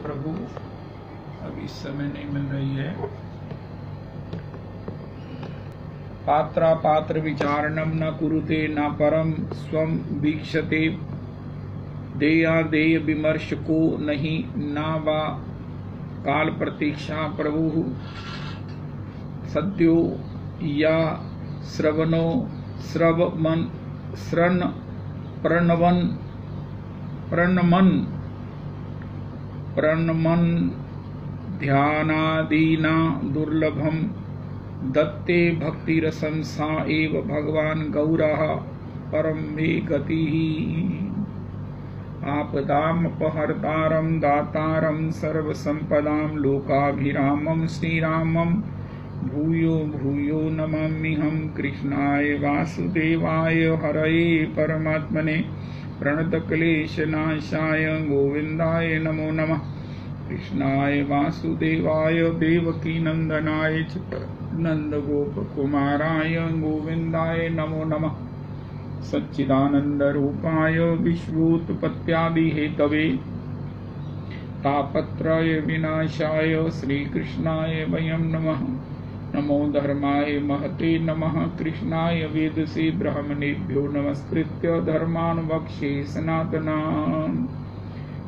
प्रभु अब इस समय नहीं मिल रही है। पात्रा पात्र विचारणम न कुरुते न परम स्वम वीक्षते, देया देय विमर्श को नहीं ना वा काल प्रतीक्षा प्रभु, सद्यो या श्रवणो श्रवमन श्रण प्रणवन प्रणमन ध्यानादीना दुर्लभम दत्ते भक्तिरसं सा एव भगवान गौरः परम मे गतिः। आपदामपहर्तारं दातारं सर्वसंपदां लोकाभिरामं श्रीरामं भूयो भूयो नमाम्यहं। कृष्णाय वासुदेवाय हरये परमात्मने प्रणतक्लेशनाशाय गोविन्दाय नमो नमः। कृष्णाय वासुदेवाय देवकीनन्दनाय च नन्दगोपकुमाराय गोविन्दाय नमो नमः। सच्चिदानन्दरूपाय विश्वोत्पत्त्यादिहेतवे तापत्रय विनाशाय श्रीकृष्णाय वयं नमः। नमो धर्माय महते नमः। कृष्णाय वेदसे ब्राह्मणेभ्यो नमस्कृत्य धर्मान् वक्ष्ये सनातनान्।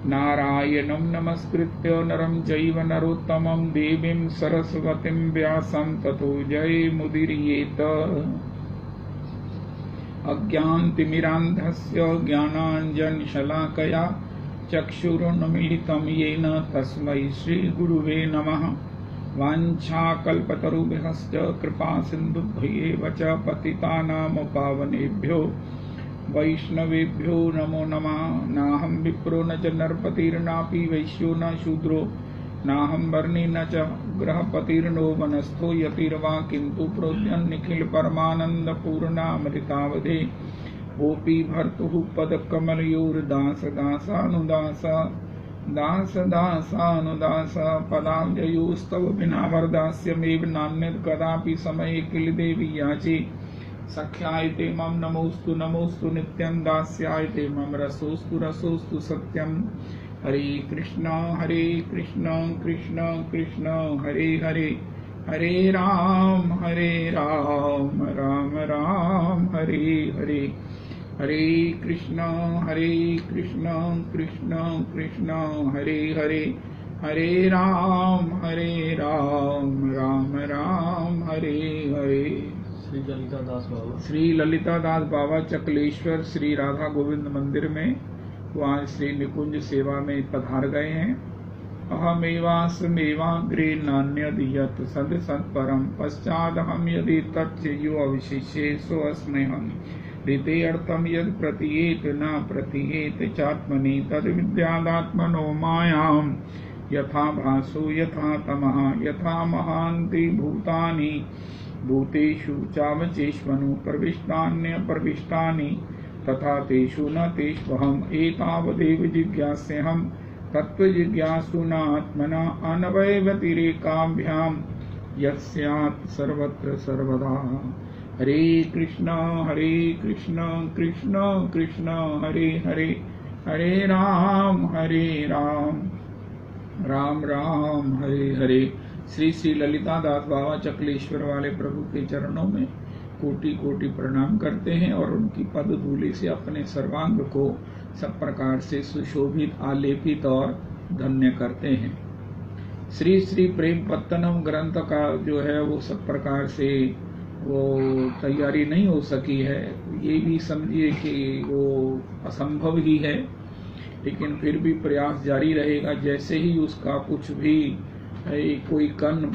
नारायणं नमस्कृत्य नरं चैव नरोत्तमं देवीं सरस्वतीं व्यासं ततो जयमुदीरयेत। अज्ञानतिमिरान्धस्य ज्ञानाञ्जनशलाकया चक्षुरुन्मीलितं येन तस्मै श्रीगुरुवे नमः। वाञ्छाकल्पतरुभ्यश्च कृपासिन्धुभ्येव च पतितानां पावनेभ्यो वैष्णवेभ्यो नमो नमः। नाहं विप्रो न च नरपतिर्नापि वैश्यो न शूद्रो नाहं वर्णी न च गृहपतिर्नो वनस्थो यतिर्वा किन्तु प्रोद्यन् निखिल परमानंद पूर्णामृतावधे गोपी भर्तुः पदकमलयोर्दास दासानुदास दास दासानुदास पदाब्जयोस्तव बिना वरदास्यमेव नान्यत् कदापि समये किल देवी याचे। सख्यायते मम नमोस्तु नमोस्तु नित्यं दास्यायते मम रसोस्तु रसोस्तु सत्यं। हरे कृष्ण कृष्ण कृष्ण हरे हरे, हरे राम राम राम हरे हरे। हरे कृष्ण कृष्ण कृष्ण हरे हरे, हरे राम राम राम हरे हरे। श्री ललिता दास बाबा चकलेश्वर श्री राधा गोविंद मंदिर में वहाँ श्री निकुंज सेवा में पधार गए हैं। अहमेवास्मेवाग्रे नान्यदियत् सद सत्परम पश्चादहं यदि तच्चयो अविशिष्ये सोऽस्म्यहं। ऋते अर्थम यद प्रतीयेत न प्रतीयेत चात्मनि तद विद्यादात्मनो मायां। यथा भासो यथा तमः यथा महान्ति भूतानि भूतेषु चावचेष्वनु प्रविष्टान्यप्रविष्टानि तथा तेषु न तेष्वहम्। एतावदेव जिज्ञास्यहम् तत्त्वजिज्ञासुना आत्मना अनवयवतिरेकाभ्यां यस्यात् सर्वत्र सर्वदा। हरे कृष्ण कृष्ण कृष्ण हरे हरे, हरे राम राम राम हरे हरे। श्री श्री ललिता दास बाबा चकलेश्वर वाले प्रभु के चरणों में कोटि कोटि प्रणाम करते हैं और उनकी पद धूलि से अपने सर्वांग को सब प्रकार से सुशोभित आलेपित और धन्य करते हैं। श्री श्री प्रेम पत्तनम ग्रंथ का जो है वो सब प्रकार से वो तैयारी नहीं हो सकी है, ये भी समझिए कि वो असंभव ही है, लेकिन फिर भी प्रयास जारी रहेगा। जैसे ही उसका कुछ भी कोई कण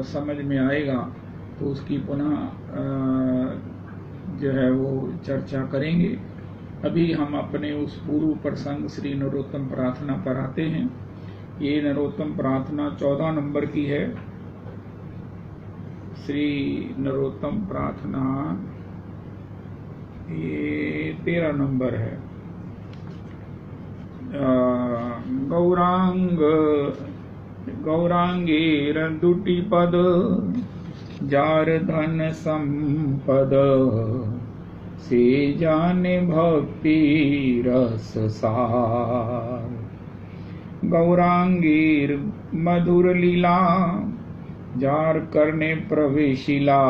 समझ में आएगा तो उसकी पुनः जो है वो चर्चा करेंगे। अभी हम अपने उस पूर्व प्रसंग श्री नरोत्तम प्रार्थना पर आते हैं। ये नरोत्तम प्रार्थना 14 नंबर की है। श्री नरोत्तम प्रार्थना ये 13 नंबर है। गौरांगेर दुटी पद जार धन संपद से जाने भक्ति रस सार। गौरांगीर मधुर लीला, जार करने प्रवेशिला,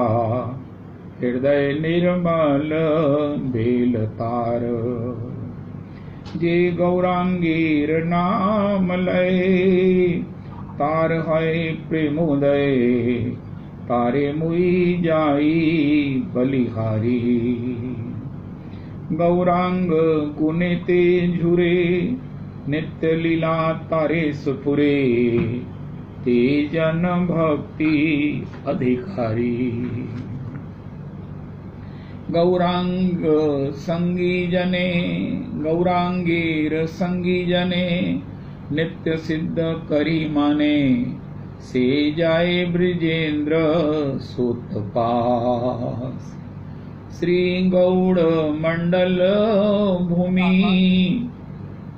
हृदय निर्मल बेलतार। जे गौरांगीर नाम लय, तार है प्रेमोदय, तारे मुई जाई बलिहारी। गौरांग गुणिते झुरे, नित्य लीला तारे सुपुरे, तेजन भक्ति अधिकारी। गौरांग संगी जने, गौरांगीर संगी जने, नित्य सिद्ध करी माने, से जाए ब्रिजेंद्र सुत पास। श्री गौड़ मंडल भूमि,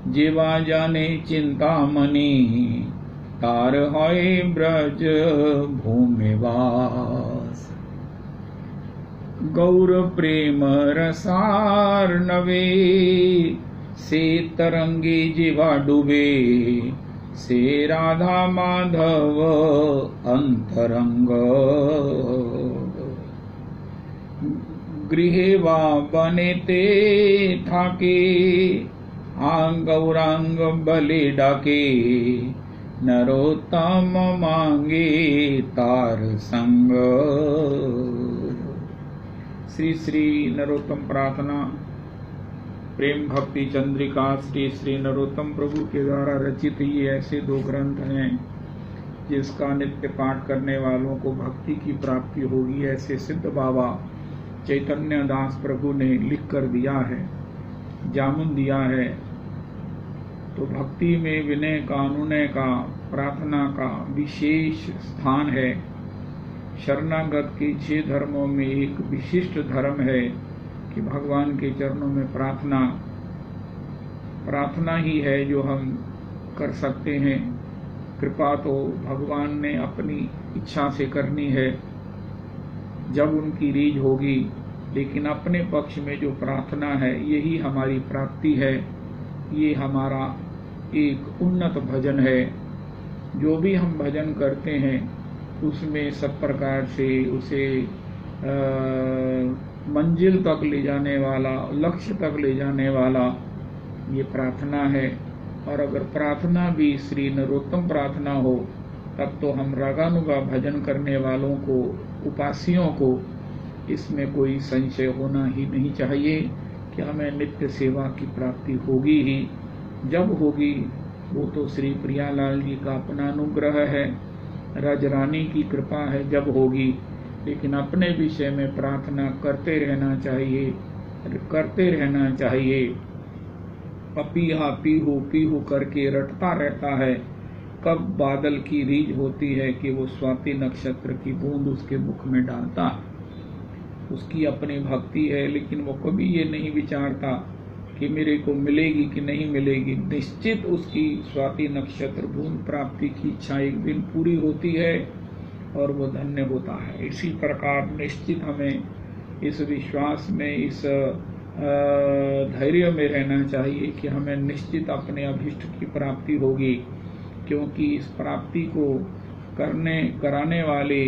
जीवा जाने चिंतामणि, तार है ब्रज भूमिवास। गौर प्रेम रसार नवे, से तरंगे जीवा डूबे, से राधा माधव अंतरंग। गृहे वा बने ते थाके, गौरांग बले डाके, नरोत्तम मांगे तार संग। श्री श्री नरोत्तम प्रार्थना प्रेम भक्ति चंद्रिका श्री श्री नरोत्तम प्रभु के द्वारा रचित ये ऐसे 2 ग्रंथ हैं जिसका नित्य पाठ करने वालों को भक्ति की प्राप्ति होगी, ऐसे सिद्ध बाबा चैतन्य दास प्रभु ने लिख कर दिया है, जामुन दिया है। तो भक्ति में विनय का, अनुनय का, प्रार्थना का विशेष स्थान है। शरणागत के 6 धर्मों में एक विशिष्ट धर्म है कि भगवान के चरणों में प्रार्थना ही है जो हम कर सकते हैं। कृपा तो भगवान ने अपनी इच्छा से करनी है जब उनकी रीझ होगी, लेकिन अपने पक्ष में जो प्रार्थना है यही हमारी प्राप्ति है। ये हमारा एक उन्नत भजन है। जो भी हम भजन करते हैं उसमें सब प्रकार से उसे मंजिल तक ले जाने वाला, लक्ष्य तक ले जाने वाला ये प्रार्थना है। और अगर प्रार्थना भी श्री नरोत्तम प्रार्थना हो तब तो हम रागानुगा भजन करने वालों को, उपासियों को इसमें कोई संशय होना ही नहीं चाहिए कि हमें नित्य सेवा की प्राप्ति होगी ही। जब होगी वो तो श्री प्रियालाल जी का अपना अनुग्रह है, राजरानी की कृपा है जब होगी। लेकिन अपने विषय में प्रार्थना करते रहना चाहिए, करते रहना चाहिए। पपीहा पीहू पीहू करके रटता रहता है। कब बादल की रीझ होती है कि वो स्वाति नक्षत्र की बूंद उसके मुख में डालता है, उसकी अपनी भक्ति है। लेकिन वो कभी ये नहीं विचारता कि मेरे को मिलेगी कि नहीं मिलेगी। निश्चित उसकी स्वाति नक्षत्र बूंद प्राप्ति की इच्छा एक दिन पूरी होती है और वो धन्य होता है। इसी प्रकार निश्चित हमें इस विश्वास में, इस धैर्य में रहना चाहिए कि हमें निश्चित अपने अभिष्ट की प्राप्ति होगी, क्योंकि इस प्राप्ति को कराने वाले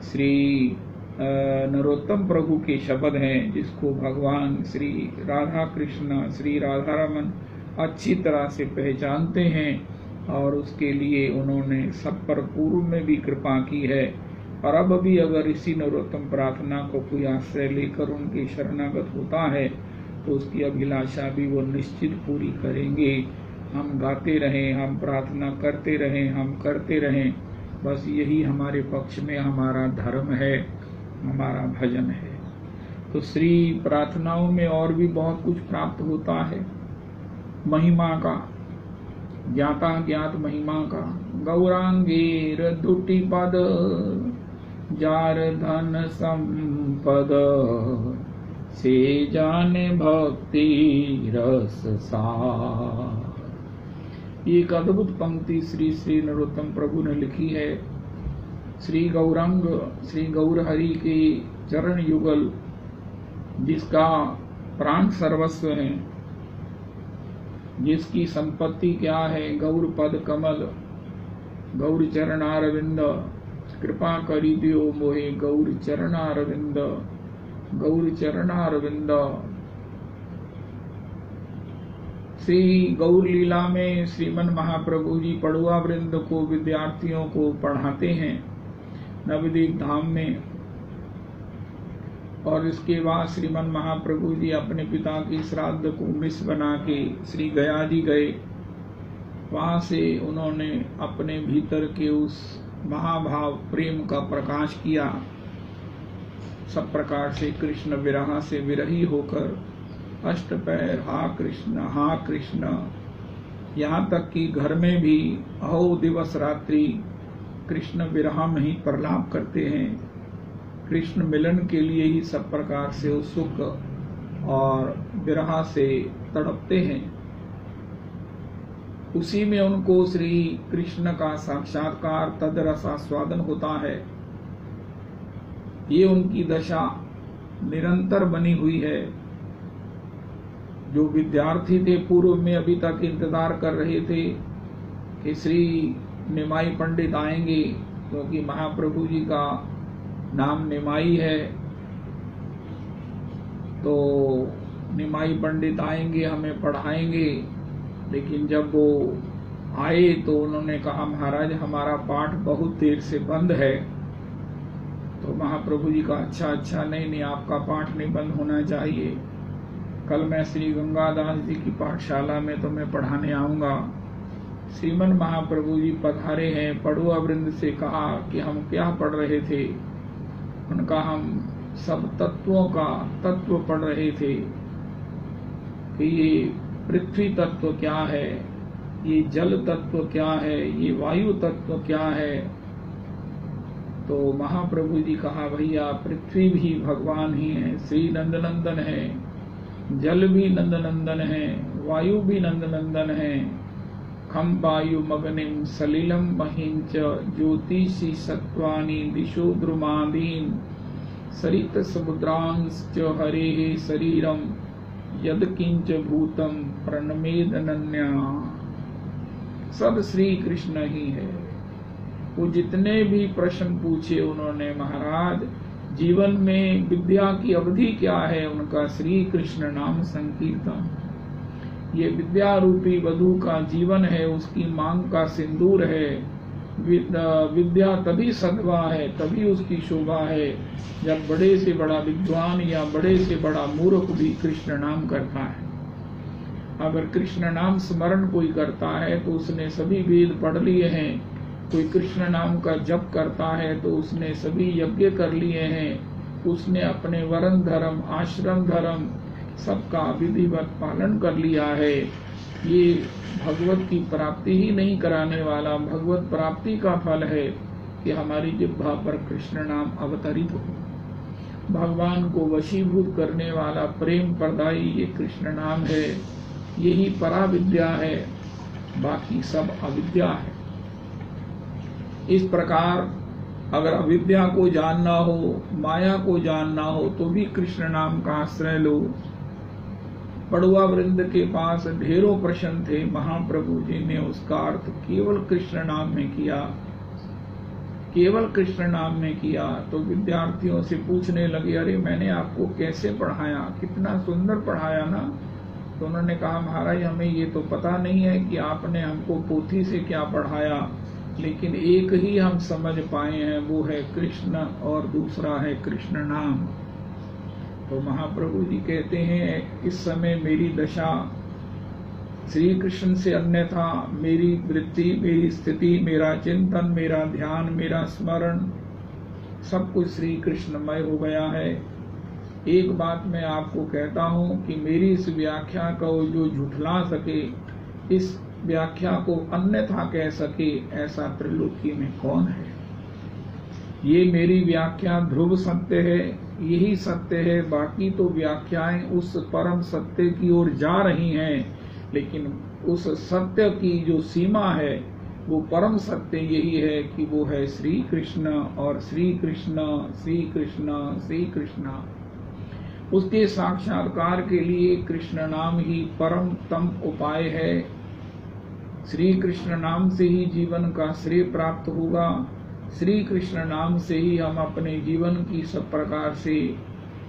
श्री नरोत्तम प्रभु के शब्द हैं, जिसको भगवान श्री राधा कृष्ण, श्री राधा रमन अच्छी तरह से पहचानते हैं और उसके लिए उन्होंने सब पर पूर्व में भी कृपा की है। और अब भी अगर इसी नरोत्तम प्रार्थना को कोई आश्रय लेकर उनके शरणागत होता है तो उसकी अभिलाषा भी वो निश्चित पूरी करेंगे। हम गाते रहें, हम प्रार्थना करते रहें, हम करते रहें, बस यही हमारे पक्ष में हमारा धर्म है, हमारा भजन है। तो श्री प्रार्थनाओं में और भी बहुत कुछ प्राप्त होता है महिमा का, ज्ञाता ज्ञात महिमा का। गौरांगीर दुटी पद, जार धन संपद, से जाने भक्ति रस सार। एक अद्भुत पंक्ति श्री श्री नरोत्तम प्रभु ने लिखी है। श्री गौरांग, श्री गौर हरि के चरण युगल जिसका प्राण सर्वस्व है, जिसकी संपत्ति क्या है, गौर पद कमल, गौर चरणारविंद, कृपा करी दियो मोहे गौर चरणारविंद, गौर चरणारविंद। श्री गौर लीला में श्रीमन महाप्रभु जी पड़ुआ वृंद को, विद्यार्थियों को पढ़ाते हैं नवद्वीप धाम में। और इसके बाद श्रीमन महाप्रभु जी अपने पिता की श्राद्ध को मिस बना के श्री गया जी गए। वहां से उन्होंने अपने भीतर के उस महाभाव प्रेम का प्रकाश किया। सब प्रकार से कृष्ण विरह से विरही होकर अष्टपैर हा कृष्ण, यहाँ तक कि घर में भी अहो दिवस रात्रि कृष्ण विरह में ही प्रलाप करते हैं। कृष्ण मिलन के लिए ही सब प्रकार से उत्सुक और विरह से तड़पते हैं। उसी में उनको श्री कृष्ण का साक्षात्कार तदरसास्वादन होता है। ये उनकी दशा निरंतर बनी हुई है। जो विद्यार्थी थे पूर्व में अभी तक इंतजार कर रहे थे कि श्री निमाई पंडित आएंगे, क्योंकि महाप्रभु जी का नाम निमाई है, तो निमाई पंडित आएंगे हमें पढ़ाएंगे। लेकिन जब वो आए तो उन्होंने कहा महाराज हमारा पाठ बहुत देर से बंद है। तो महाप्रभु जी का अच्छा नहीं, आपका पाठ नहीं बंद होना चाहिए। कल मैं श्री गंगादास जी की पाठशाला में तुम्हें पढ़ाने आऊंगा। श्रीमन महाप्रभु जी पधारे हैं। पड़ुआ वृंद से कहा कि हम क्या पढ़ रहे थे। उनका हम सब तत्वों का तत्व पढ़ रहे थे कि ये पृथ्वी तत्व क्या है, ये जल तत्व क्या है, ये वायु तत्व क्या है। तो महाप्रभु जी कहा भैया पृथ्वी भी भगवान ही है, श्री नंदनंदन है, जल भी नंदनंदन है, वायु भी नंदनंदन है। खम वायु मगनिम सलिलम महिंच ज्योतिषी सत्वानि दिशो द्रुमादीन सरित समुद्रांश्च हरे शरीरम यद किंच भूतम प्रणमेदनन्या। सब श्री कृष्ण ही है। वो जितने भी प्रश्न पूछे उन्होंने, महाराज जीवन में विद्या की अवधि क्या है, उनका श्री कृष्ण नाम संकीर्तन। ये विद्या रूपी वधु का जीवन है, उसकी मांग का सिंदूर है। विद्या तभी सद्वा है, तभी उसकी शोभा है जब बड़े से बड़ा विद्वान या बड़े से बड़ा मूर्ख भी कृष्ण नाम करता है। अगर कृष्ण नाम स्मरण कोई करता है तो उसने सभी वेद पढ़ लिए हैं। कोई कृष्ण नाम का जप करता है तो उसने सभी यज्ञ कर लिए हैं। उसने अपने वर्ण धर्म, आश्रम धर्म सबका विधिवत पालन कर लिया है। ये भगवत की प्राप्ति ही नहीं कराने वाला, भगवत प्राप्ति का फल है कि हमारी जिह्वा पर कृष्ण नाम अवतरित हो। भगवान को वशीभूत करने वाला प्रेम प्रदायी ये कृष्ण नाम है। यही परा विद्या है, बाकी सब अविद्या है। इस प्रकार अगर अविद्या को जानना हो, माया को जानना हो तो भी कृष्ण नाम का आश्रय लो। पड़ुआ वृंद के पास ढेरों प्रश्न थे, महाप्रभु जी ने उसका अर्थ केवल कृष्ण नाम में किया, केवल कृष्ण नाम में किया। तो विद्यार्थियों से पूछने लगे, अरे मैंने आपको कैसे पढ़ाया, कितना सुंदर पढ़ाया ना। तो उन्होंने कहा महाराज हमें ये तो पता नहीं है कि आपने हमको पोथी से क्या पढ़ाया, लेकिन एक ही हम समझ पाए हैं, वो है कृष्ण और दूसरा है कृष्ण नाम। तो महाप्रभु जी कहते हैं इस समय मेरी दशा श्री कृष्ण से अन्यथा मेरी वृत्ति, मेरी स्थिति, मेरा चिंतन, मेरा ध्यान, मेरा स्मरण सब कुछ श्री कृष्णमय हो गया है। एक बात मैं आपको कहता हूं कि मेरी इस व्याख्या को जो झुठला सके, इस व्याख्या को अन्यथा कह सके, ऐसा त्रिलोकी में कौन है। ये मेरी व्याख्या ध्रुव सत्य है, यही सत्य है। बाकी तो व्याख्याएं उस परम सत्य की ओर जा रही हैं, लेकिन उस सत्य की जो सीमा है वो परम सत्य यही है कि वो है श्री कृष्ण और श्री कृष्ण, श्री कृष्ण, श्री कृष्ण। उसके साक्षात्कार के लिए कृष्ण नाम ही परमतम उपाय है। श्री कृष्ण नाम से ही जीवन का श्रेय प्राप्त होगा। श्री कृष्ण नाम से ही हम अपने जीवन की सब प्रकार से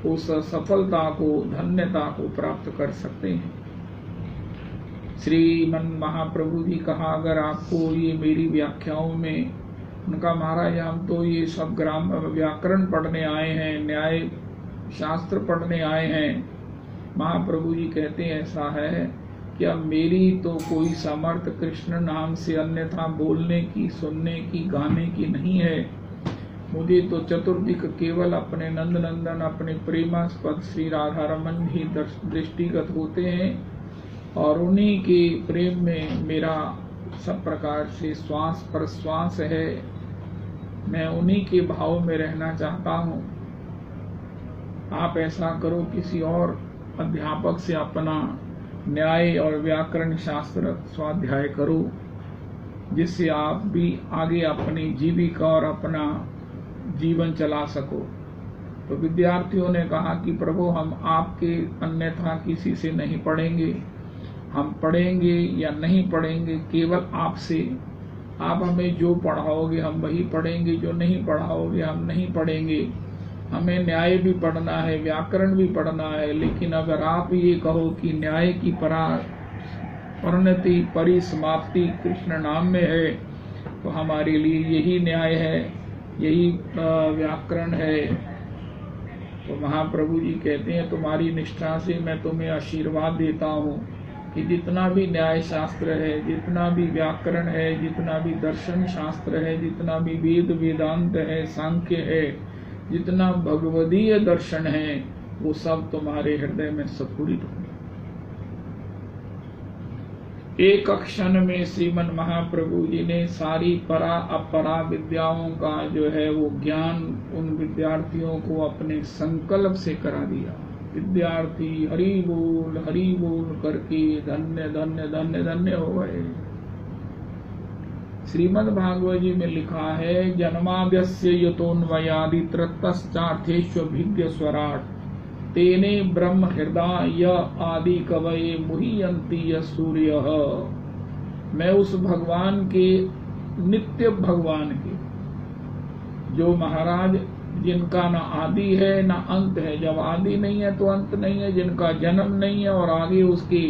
उस सफलता को, धन्यता को प्राप्त कर सकते हैं। श्रीमन महाप्रभु जी कहा, अगर आपको ये मेरी व्याख्याओं में, उनका महाराज हम तो ये सब व्याकरण पढ़ने आए हैं, न्याय शास्त्र पढ़ने आए हैं। महाप्रभु जी कहते हैं ऐसा है कि अब मेरी तो कोई सामर्थ्य कृष्ण नाम से अन्यथा बोलने की, सुनने की, गाने की नहीं है। मुझे तो चतुर्दिक केवल अपने नंद नंदन, अपने प्रेमास्पद श्री राधा रमन ही दृष्टिगत होते हैं और उन्हीं के प्रेम में मेरा सब प्रकार से श्वास प्रश्वास है। मैं उन्हीं के भाव में रहना चाहता हूँ। आप ऐसा करो, किसी और अध्यापक से अपना न्याय और व्याकरण शास्त्र स्वाध्याय करो, जिससे आप भी आगे अपनी जीविका और अपना जीवन चला सको। तो विद्यार्थियों ने कहा कि प्रभु हम आपके अन्यथा किसी से नहीं पढ़ेंगे, हम पढ़ेंगे या नहीं पढ़ेंगे केवल आपसे। आप हमें जो पढ़ाओगे हम वही पढ़ेंगे, जो नहीं पढ़ाओगे हम नहीं पढ़ेंगे। हमें न्याय भी पढ़ना है, व्याकरण भी पढ़ना है, लेकिन अगर आप ये कहो कि न्याय की परिणति, परिसमाप्ति कृष्ण नाम में है, तो हमारे लिए यही न्याय है, यही व्याकरण है। तो महाप्रभु जी कहते हैं, तुम्हारी निष्ठा से मैं तुम्हें आशीर्वाद देता हूँ कि जितना भी न्याय शास्त्र है, जितना भी व्याकरण है, जितना भी दर्शन शास्त्र है, जितना भी वेद वेदांत है, सांख्य है, जितना भगवदीय दर्शन है, वो सब तुम्हारे हृदय में स्फुरित हो। एक क्षण में श्रीमन महाप्रभु जी ने सारी परा अपरा विद्याओं का जो है वो ज्ञान उन विद्यार्थियों को अपने संकल्प से करा दिया। विद्यार्थी हरि बोल करके धन्य धन्य धन्य धन्य हो गए। श्रीमद् भागवत जी में लिखा है, जन्माद्यस्य यतोन्वयादि त्रस्तश्चार्थेष्वभिज्ञ स्वराट तेने ब्रह्म हृदय आदि कवये मुह्यन्ति सूर्य। मैं उस भगवान के, नित्य भगवान के, जो महाराज जिनका न आदि है न अंत है। जब आदि नहीं है तो अंत नहीं है, जिनका जन्म नहीं है और आगे उसके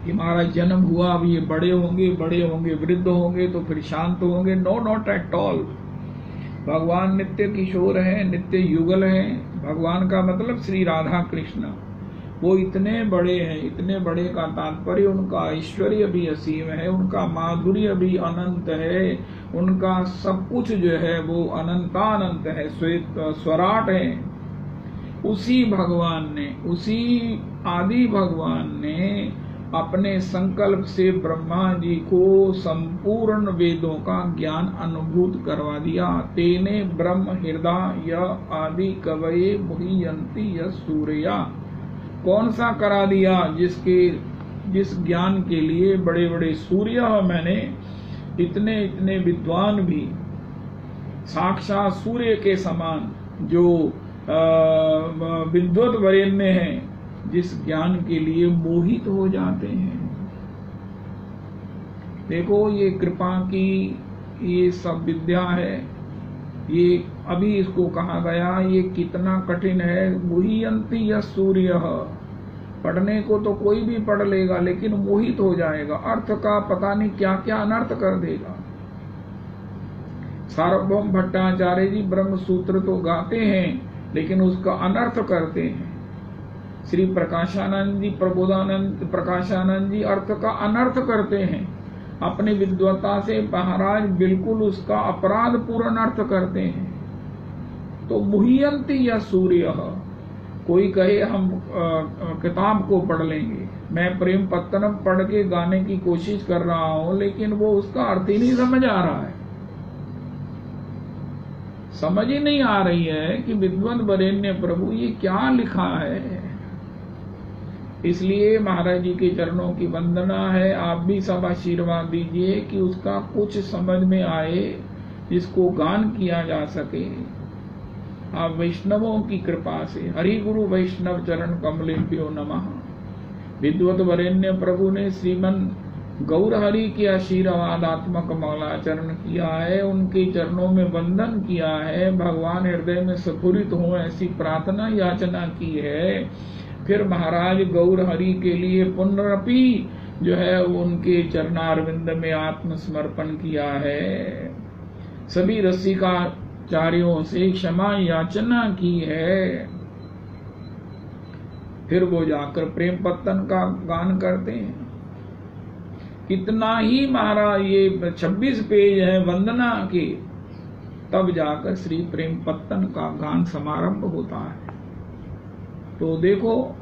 कि महाराज जन्म हुआ, अब ये बड़े होंगे वृद्ध होंगे तो फिर शांत होंगे। No, not at all. भगवान नित्य किशोर हैं, नित्य युगल हैं। भगवान का मतलब श्री राधा कृष्ण, वो इतने बड़े हैं। इतने बड़े का तात्पर्य उनका ऐश्वर्य भी असीम है, उनका माधुर्य भी अनंत है, उनका सब कुछ जो है वो अनंतानंत है, स्वराट है। उसी भगवान ने, उसी आदि भगवान ने अपने संकल्प से ब्रह्मा जी को संपूर्ण वेदों का ज्ञान अनुभूत करवा दिया। तेने ब्रह्म हृदय आदि कवये मुह्यन्ति सूर्या। कौन सा करा दिया? जिस ज्ञान के लिए बड़े बड़े सूर्य, मैंने इतने विद्वान भी साक्षात सूर्य के समान जो विद्वत वरेण्य हैं, जिस ज्ञान के लिए मोहित हो जाते हैं। देखो, ये कृपा की ये सब विद्या है। ये अभी इसको कहा गया, ये कितना कठिन है। मुह्यन्ति यः सूर्यः। पढ़ने को तो कोई भी पढ़ लेगा, लेकिन मोहित हो जाएगा। अर्थ का पता नहीं क्या क्या अनर्थ कर देगा। सार्वभौम भट्टाचार्य जी ब्रह्म सूत्र तो गाते हैं, लेकिन उसका अनर्थ करते हैं। श्री प्रकाशानंद जी, प्रकाशानंद जी अर्थ का अनर्थ करते हैं। अपनी विद्वता से महाराज बिल्कुल उसका अपराध पूर्ण अर्थ करते हैं। तो मुह्यन्ति यः सूर्य। कोई कहे हम किताब को पढ़ लेंगे, मैं प्रेम पत्तनम पढ़ के गाने की कोशिश कर रहा हूं, लेकिन वो उसका अर्थ ही नहीं समझ आ रहा है। समझ ही नहीं आ रही है कि विद्वत वरेण्य प्रभु ये क्या लिखा है। इसलिए महाराज जी के चरणों की वंदना है। आप भी सब आशीर्वाद दीजिए कि उसका कुछ समझ में आए, जिसको गान किया जा सके। आप वैष्णवों की कृपा से, हरि गुरु वैष्णव चरण कमलेभ्यो नमः। विद्वत वरेण्य प्रभु ने श्रीमन गौर हरि की आशीर्वादात्मक मंगलाचरण किया है, उनके चरणों में वंदन किया है, भगवान हृदय में स्फुरित हो ऐसी प्रार्थना याचना की है। फिर महाराज गौर हरि के लिए पुनरपि जो है उनके चरणारविंद में आत्मसमर्पण किया है, सभी रसिकाचार्यों से क्षमा याचना की है। फिर वो जाकर प्रेम पत्तन का गान करते हैं। कितना ही महाराज ये 26 पेज है वंदना के, तब जाकर श्री प्रेम पत्तन का गान समारंभ होता है। तो देखो,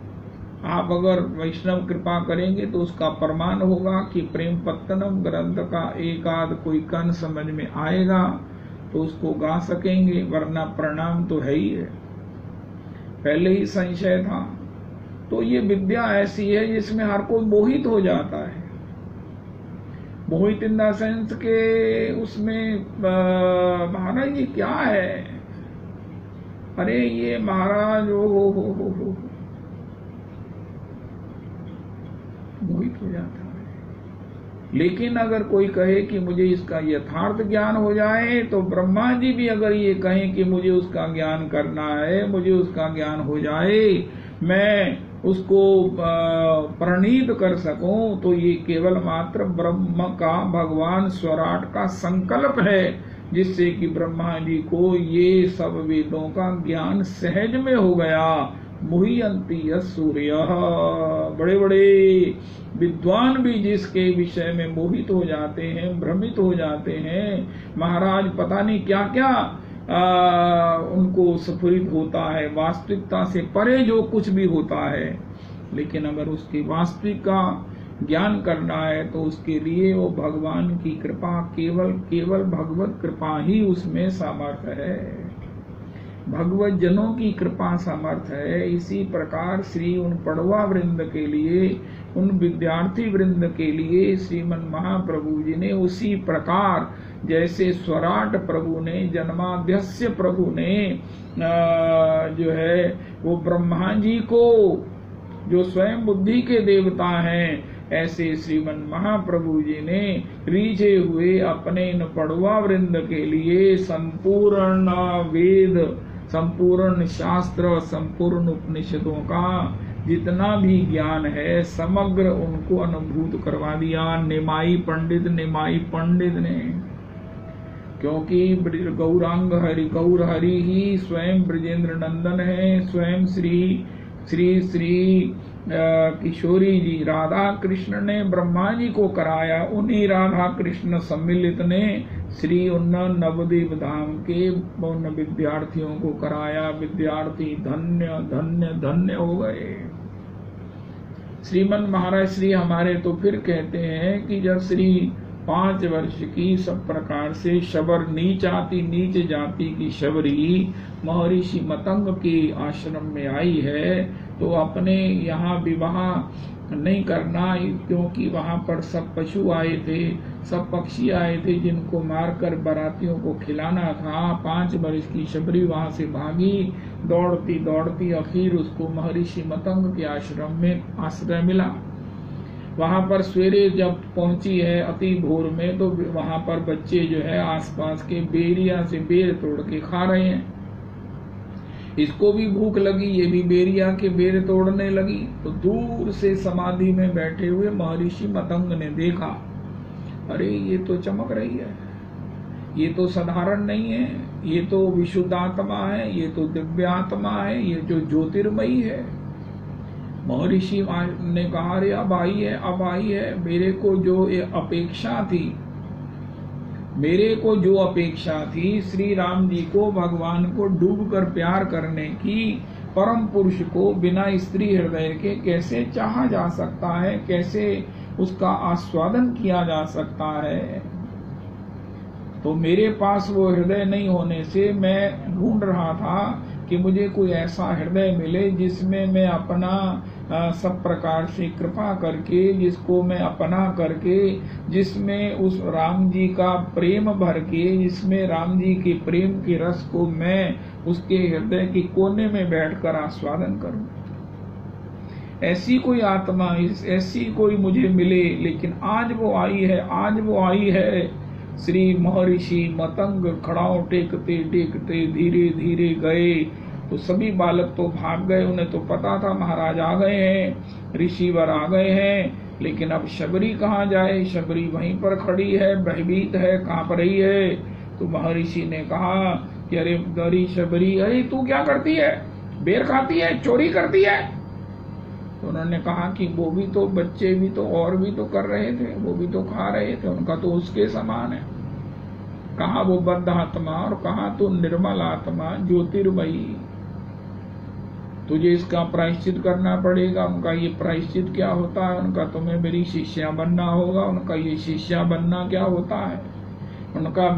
आप अगर वैष्णव कृपा करेंगे तो उसका प्रमाण होगा कि प्रेम पत्तनम ग्रंथ का एक आध कोई कण समझ में आएगा तो उसको गा सकेंगे, वरना प्रणाम तो है ही है, पहले ही संशय था। तो ये विद्या ऐसी है जिसमें हर कोई मोहित हो जाता है। मोहित इन द सेंस के उसमें महाराज ये क्या है, अरे ये महाराज हो मोहित हो जाता है। लेकिन अगर कोई कहे कि मुझे इसका यथार्थ ज्ञान हो जाए, तो ब्रह्मा जी भी अगर ये कहें कि मुझे उसका ज्ञान करना है, मुझे उसका ज्ञान हो जाए, मैं उसको प्रणीत कर सकूं, तो ये केवल मात्र ब्रह्म का, भगवान स्वराट का संकल्प है, जिससे कि ब्रह्मा जी को ये सब वेदों का ज्ञान सहज में हो गया। मुह्यन्ति सूर्य, बड़े बड़े विद्वान भी जिसके विषय में मोहित हो जाते हैं, भ्रमित हो जाते हैं, महाराज पता नहीं क्या क्या उनको स्फुरित होता है, वास्तविकता से परे जो कुछ भी होता है। लेकिन अगर उसकी वास्तविक का ज्ञान करना है तो उसके लिए वो भगवान की कृपा, केवल भगवत कृपा ही उसमें सामर्थ्य है, भगवत जनों की कृपा सामर्थ्य है। इसी प्रकार श्री उन पड़वा वृंद के लिए, उन विद्यार्थी वृंद के लिए श्रीमन महाप्रभु जी ने उसी प्रकार जैसे स्वराट प्रभु ने, जन्माद्यस्य प्रभु ने जो है वो ब्रह्मा जी को, जो स्वयं बुद्धि के देवता हैं, ऐसे श्रीमन महाप्रभु जी ने रीझे हुए अपने इन पड़वा वृंद के लिए संपूर्ण वेद, संपूर्ण शास्त्र, संपूर्ण उपनिषदों का जितना भी ज्ञान है समग्र उनको अनुभूत करवा दिया निमाई पंडित ने। क्योंकि गौरांग हरि, गौर हरि ही स्वयं ब्रजेंद्र नंदन है, स्वयं श्री किशोरी जी राधा कृष्ण ने ब्रह्मा जी को कराया, उन्हीं राधा कृष्ण सम्मिलित ने श्री उन नवद्वीप धाम के उन विद्यार्थियों को कराया। विद्यार्थी धन्य धन्य धन्य हो गए। श्रीमन महाराज श्री हमारे तो फिर कहते हैं कि जब श्री 5 वर्ष की सब प्रकार से शबर नीच जाति की शबरी महर्षि मतंग के आश्रम में आई है, तो अपने यहाँ विवाह नहीं करना, क्योंकि वहां पर सब पशु आए थे, सब पक्षी आए थे जिनको मारकर बारातियों को खिलाना था। 5 वर्ष की शबरी वहां से भागी, दौड़ती दौड़ती आखिर उसको महर्षि मतंग के आश्रम में आश्रय मिला। वहां पर सवेरे जब पहुंची है अति भोर में, तो वहां पर बच्चे जो है आसपास के बेरिया से बेर तोड़ के खा रहे हैं। इसको भी भूख लगी, ये भी बेरिया के बेर तोड़ने लगी। तो दूर से समाधि में बैठे हुए महर्षि मतंग ने देखा, अरे ये तो चमक रही है, ये तो साधारण नहीं है, ये तो विशुद्ध आत्मा है, ये तो दिव्य आत्मा है, ये जो ज्योतिर्मयी है। महर्षि ने कहा, अरे अब आई है, मेरे को जो अपेक्षा थी श्री राम जी को, भगवान को डूबकर प्यार करने की, परम पुरुष को बिना स्त्री हृदय के कैसे चाहा जा सकता है, कैसे उसका आस्वादन किया जा सकता है। तो मेरे पास वो हृदय नहीं होने से मैं ढूंढ रहा था कि मुझे कोई ऐसा हृदय मिले जिसमें मैं अपना सब प्रकार से कृपा करके, जिसको मैं अपना करके, जिसमें उस राम जी का प्रेम भर के, जिसमें राम जी के प्रेम के रस को मैं उसके हृदय के कोने में बैठकर आस्वादन करूं। ऐसी कोई आत्मा, ऐसी कोई मुझे मिले। लेकिन आज वो आई है, आज वो आई है। श्री महर्षि मतंग खड़ाओं टेकते टेकते धीरे धीरे गए तो सभी बालक तो भाग गए। उन्हें तो पता था महाराज आ गए हैं, ऋषिवर आ गए हैं। लेकिन अब शबरी कहाँ जाए? शबरी वहीं पर खड़ी है, भयभीत है, कांप रही है। तो महर्षि ने कहा कि अरे गरी शबरी, अरे तू क्या करती है? बेर खाती है, चोरी करती है? तो उन्होंने कहा कि वो भी तो, बच्चे भी तो और भी तो कर रहे थे, वो भी तो खा रहे थे, उनका तो उसके समान है। कहा वो बद्ध आत्मा और कहा तो निर्मल आत्मा ज्योतिर्मयी, तुझे इसका प्रायश्चित करना पड़ेगा। उनका ये प्रायश्चित क्या होता है? उनका तुम्हें मेरी शिष्या बनना होगा। उनका ये शिष्या बनना क्या होता है? उनका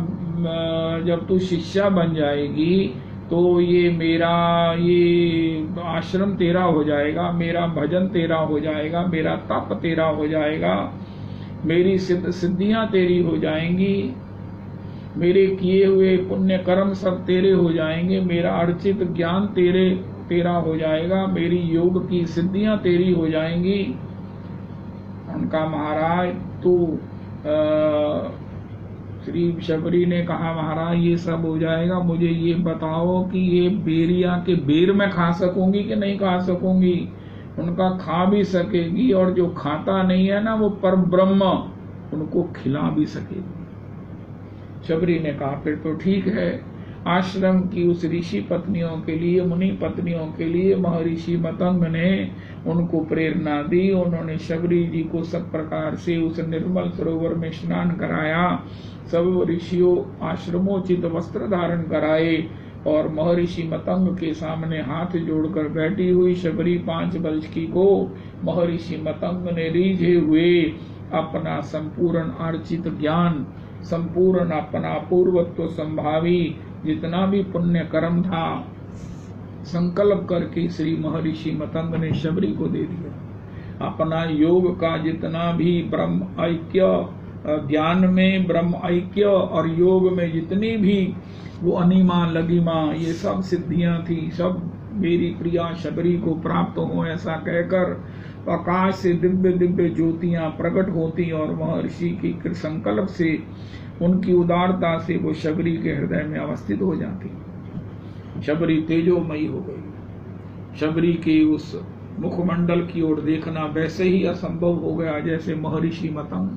जब तू शिष्या बन जाएगी तो ये मेरा ये आश्रम तेरा हो जाएगा, मेरा भजन तेरा हो जाएगा, मेरा तप तेरा हो जाएगा, मेरी सिद्धियां तेरी हो जाएंगी, मेरे किए हुए पुण्य कर्म सब तेरे हो जाएंगे, मेरा अर्चित ज्ञान तेरा हो जाएगा, मेरी योग की सिद्धियां तेरी हो जाएंगी। उनका महाराज तो श्री शबरी ने कहा महाराज ये सब हो जाएगा, मुझे ये बताओ कि ये बेरिया के बेर में खा सकूंगी कि नहीं खा सकूंगी? उनका खा भी सकेगी और जो खाता नहीं है ना वो पर ब्रह्म उनको खिला भी सकेगी। शबरी ने कहा फिर तो ठीक है। आश्रम की उस ऋषि पत्नियों के लिए, मुनि पत्नियों के लिए महर्षि मतंग ने उनको प्रेरणा दी। उन्होंने शबरी जी को सब प्रकार से उस निर्मल सरोवर में स्नान कराया। सब ऋषियों आश्रमोचित वस्त्र धारण कराए और महर्षि मतंग के सामने हाथ जोड़कर बैठी हुई शबरी 5 वर्ष की को महर्षि मतंग ने रीझे हुए अपना संपूर्ण अर्चित ज्ञान, संपूर्ण अपना पूर्वत्व संभावी जितना भी पुण्य कर्म था संकल्प करके श्री महर्षि मतंग ने शबरी को दे दिया। अपना योग का जितना भी ब्रह्म ऐक्य, ज्ञान में ब्रह्म ऐक्य और योग में जितनी भी वो अनिमा लगिमा ये सब सिद्धियां थी, सब मेरी प्रिया शबरी को प्राप्त हो ऐसा कहकर आकाश से दिव्य दिव्य ज्योतियां प्रकट होती और महर्षि की संकल्प से, उनकी उदारता से वो शबरी के हृदय में अवस्थित हो जाती। शबरी तेजोमयी हो गई। शबरी के उस मुखमंडल की ओर देखना वैसे ही असंभव हो गया जैसे महर्षि मतंग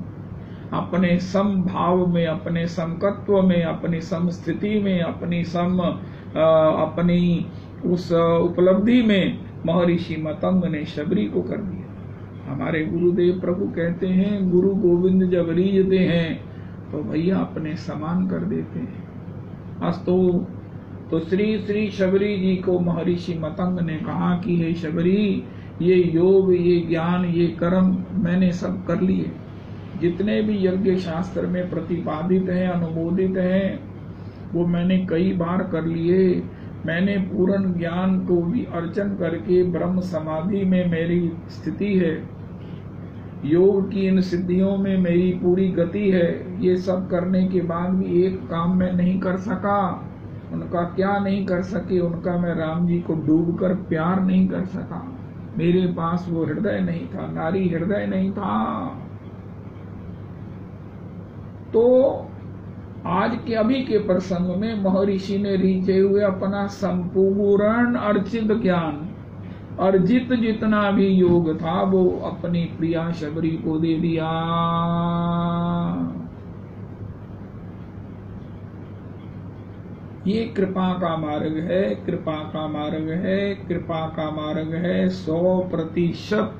अपने समभाव में, अपने समकत्व में, अपनी समस्थिति में, अपनी उस उपलब्धि में महर्षि मतंग ने शबरी को कर दिया। हमारे गुरुदेव प्रभु कहते हैं गुरु गोविंद जब रीझते हैं तो भैया अपने समान कर देते हैं। अस्तु तो श्री शबरी जी को महर्षि मतंग ने कहा कि हे शबरी, ये योग, ये ज्ञान, ये कर्म मैंने सब कर लिए। जितने भी यज्ञ शास्त्र में प्रतिपादित हैं, अनुमोदित हैं, वो मैंने कई बार कर लिए। मैंने पूर्ण ज्ञान को भी अर्चन करके ब्रह्म समाधि में मेरी स्थिति है, योग की इन सिद्धियों में मेरी पूरी गति है। ये सब करने के बाद भी एक काम मैं नहीं कर सका। उनका क्या नहीं कर सके? उनका मैं राम जी को डूबकर प्यार नहीं कर सका। मेरे पास वो हृदय नहीं था, नारी हृदय नहीं था। तो आज के अभी के प्रसंग में महर्षि ने रीझे हुए अपना संपूर्ण अर्चित ज्ञान, अर्जित जितना भी योग था वो अपनी प्रिया शबरी को दे दिया। ये कृपा का मार्ग है, कृपा का मार्ग है, कृपा का मार्ग है। 100%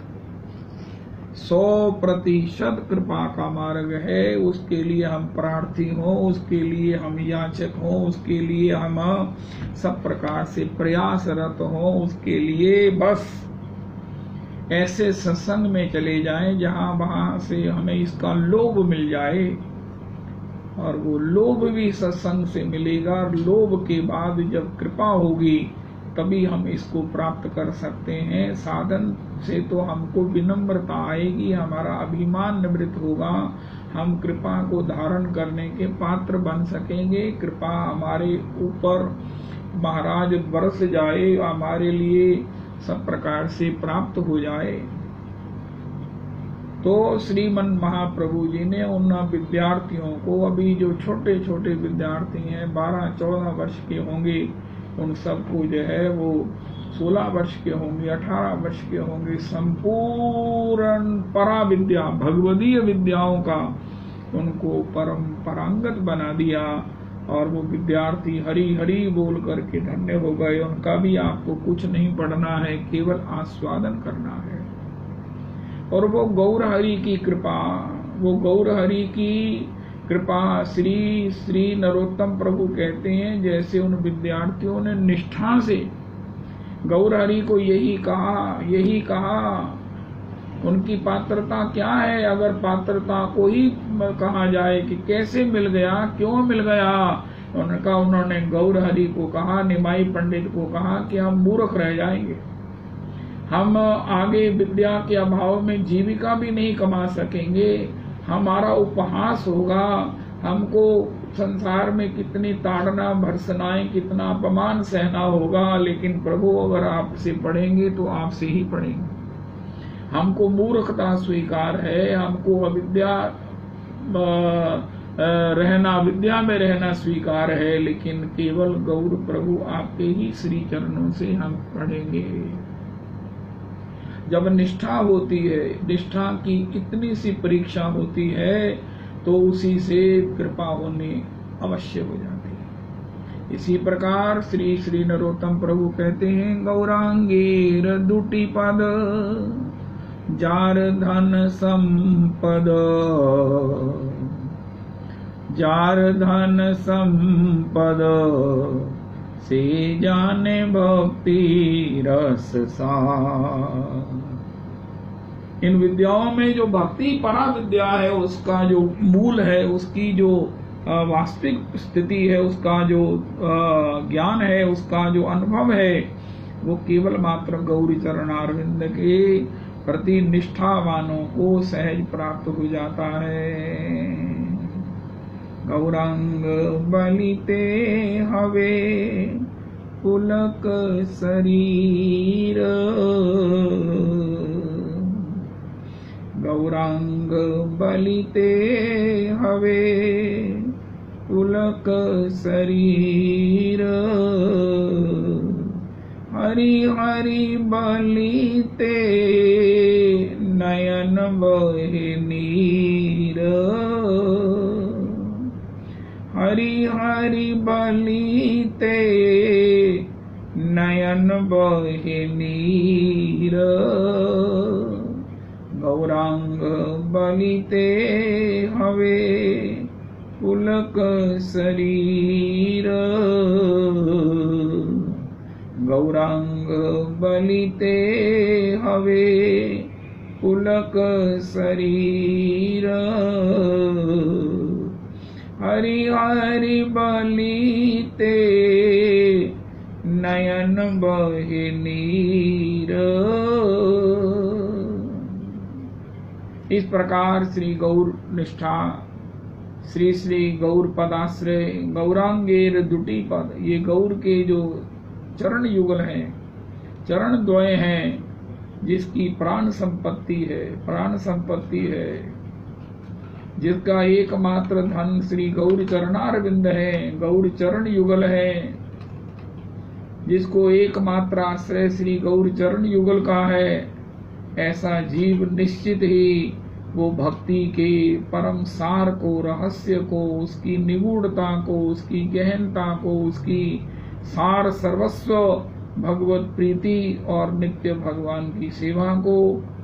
कृपा का मार्ग है। उसके लिए हम प्रार्थी हों, उसके लिए हम याचक हों, उसके लिए हम सब प्रकार से प्रयासरत हों। उसके लिए बस ऐसे सत्संग में चले जाएं जहां वहां से हमें इसका लोभ मिल जाए, और वो लोभ भी सत्संग से मिलेगा। और लोभ के बाद जब कृपा होगी तभी हम इसको प्राप्त कर सकते हैं। साधन से तो हमको विनम्रता आएगी, हमारा अभिमान निवृत्त होगा, हम कृपा को धारण करने के पात्र बन सकेंगे। कृपा हमारे ऊपर महाराज बरस जाए, हमारे लिए सब प्रकार से प्राप्त हो जाए। तो श्रीमन महाप्रभु जी ने उन विद्यार्थियों को, अभी जो छोटे छोटे विद्यार्थी हैं 12-14 वर्ष के होंगे, उन सबको जो है वो 16 वर्ष के होंगे, 18 वर्ष के होंगे, संपूर्ण परा विद्या भगवदीय विद्याओं का उनको परंपरागत बना दिया। और वो विद्यार्थी हरि हरि बोल करके धन्य हो गए। उनका भी आपको कुछ नहीं पढ़ना है, केवल आस्वादन करना है। और वो गौर हरि की कृपा, वो गौर हरि की कृपा श्री श्री नरोत्तम प्रभु कहते हैं, जैसे उन विद्यार्थियों ने निष्ठा से गौर हरि को यही कहा। उनकी पात्रता क्या है? अगर पात्रता को ही कहा जाए कि कैसे मिल गया, क्यों मिल गया, उन्होंने गौर हरि को कहा, निमाई पंडित को कहा कि हम मूर्ख रह जाएंगे, हम आगे विद्या के अभाव में जीविका भी नहीं कमा सकेंगे, हमारा उपहास होगा, हमको संसार में कितनी ताड़ना भर्सनाएं, कितना अपमान सहना होगा। लेकिन प्रभु अगर आपसे पढ़ेंगे तो आपसे ही पढ़ेंगे। हमको मूर्खता स्वीकार है, हमको अविद्या रहना, विद्या में रहना स्वीकार है, लेकिन केवल गौर प्रभु आपके ही श्री चरणों से हम पढ़ेंगे। जब निष्ठा होती है, निष्ठा की इतनी सी परीक्षा होती है, तो उसी से कृपा होनी अवश्य हो जाती है। इसी प्रकार श्री श्री नरोत्तम प्रभु कहते हैं, गौरांगीर दुटी पद जार धन संपद, जार धन संपद से जाने भक्ति रस सार। इन विद्याओं में जो भक्ति परा विद्या है, उसका जो मूल है, उसकी जो वास्तविक स्थिति है, उसका जो ज्ञान है, उसका जो अनुभव है, वो केवल मात्र गौरी चरणारविंद के प्रति निष्ठावानों को सहज प्राप्त हो जाता है। गौरांग बलिते हवे पुलक शरीर, गौरांग बलिते हवे पुलक शरीर, हरि हरि बलिते नयन बहे नीर, हरि हरि बलिते नयन बहे नीर, गौरांग बलिते हवे पुलक शरीर, गौरांग बलिते हवे पुलक शरीर, हरि हरि बलिते नयन बहे नीर। इस प्रकार श्री गौर निष्ठा, श्री श्री गौर पदाश्रय, गौरांगेर दुटी पद, ये गौर के जो चरण युगल हैं, चरण द्वय हैं, जिसकी प्राण संपत्ति है, प्राण संपत्ति है, जिसका एकमात्र धन श्री गौर चरणारविंद है, गौर चरण युगल है, जिसको एकमात्र आश्रय श्री गौर चरण युगल का है, ऐसा जीव निश्चित ही वो भक्ति के परम सार को, रहस्य को, उसकी निगूढ़ता को, उसकी गहनता को, उसकी सार सर्वस्व भगवत प्रीति और नित्य भगवान की सेवा को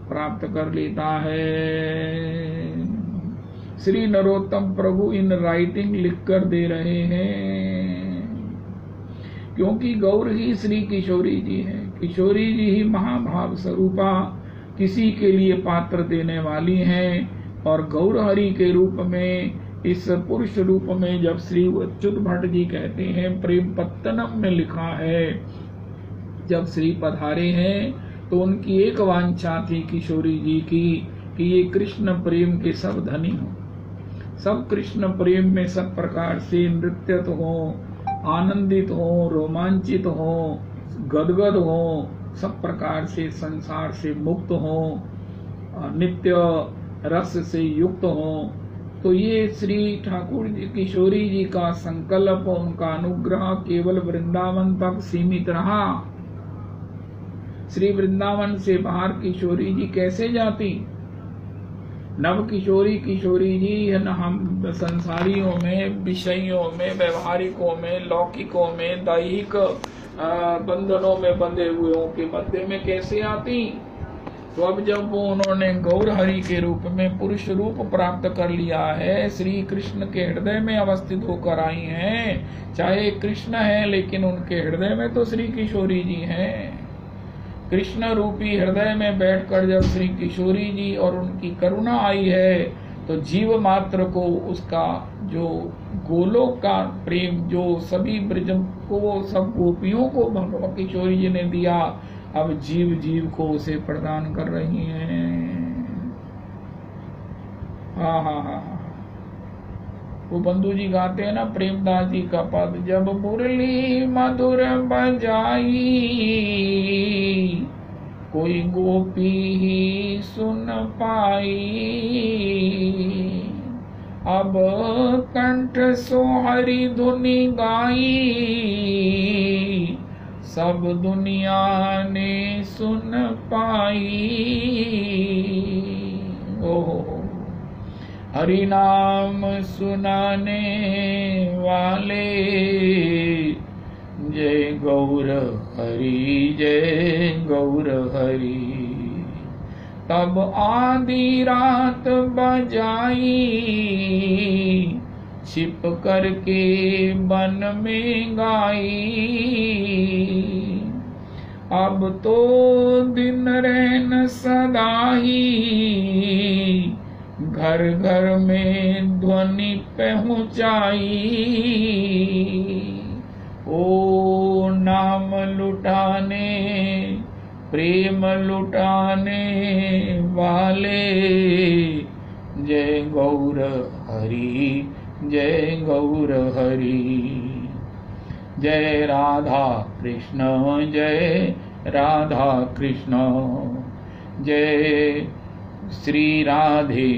प्राप्त कर लेता है। श्री नरोत्तम प्रभु इन राइटिंग लिखकर दे रहे हैं, क्योंकि गौर ही श्री किशोरी जी हैं। किशोरी जी ही महाभाव स्वरूपा किसी के लिए पात्र देने वाली हैं। और गौर हरि के रूप में, इस पुरुष रूप में जब श्री अच्युत भट्ट जी कहते हैं, प्रेम पत्तनम में लिखा है जब श्री पधारे हैं तो उनकी एक वांछा थी किशोरी जी की कि ये कृष्ण प्रेम के सब धनी हों, सब कृष्ण प्रेम में सब प्रकार से नृत्यत हो, आनंदित हो, रोमांचित हो, गदगद हो, सब प्रकार से संसार से मुक्त हो, नित्य रस से युक्त हो। तो ये श्री ठाकुर जी किशोरी जी का संकल्प, उनका अनुग्रह केवल वृंदावन तक सीमित रहा। श्री वृंदावन से बाहर किशोरी जी कैसे जाती? नव किशोरी जी न हम संसारियों में, विषयों में, व्यवहारिकों में, लौकिकों में, दैहिक बंधनों में बंधे हुए के मध्य में कैसे आती? तो अब जब वो उन्होंने गौर हरि के रूप में पुरुष रूप प्राप्त कर लिया है, श्री कृष्ण के हृदय में अवस्थित होकर आई हैं। चाहे कृष्ण है लेकिन उनके हृदय में तो श्री किशोरी जी हैं। कृष्ण रूपी हृदय में बैठकर जब श्री किशोरी जी और उनकी करुणा आई है तो जीव मात्र को उसका जो गोलोक का प्रेम जो सभी ब्रज को, सब गोपियों को भगवत किशोरी जी ने दिया, अब जीव जीव को उसे प्रदान कर रही हैं। हाँ हाँ हाँ, वो बंधु जी गाते हैं ना प्रेमदास जी का पद, जब मुरली मधुर बजाई कोई गोपी ही सुन पाई, अब कंठ सो हरि धुनि गाई सब दुनिया ने सुन पाई। ओहो, हरि नाम सुनाने वाले जय गौर हरि, जय गौर हरि। तब आधी रात बजाई छिप करके वन में गाई, अब तो दिन रैन सदाई घर घर में ध्वनि पहुंचाई। ओ नाम लुटाने प्रेम लुटाने वाले जय गौर हरि, जय गौर हरि। जय राधा कृष्ण, जय राधा कृष्ण, जय श्री राधे,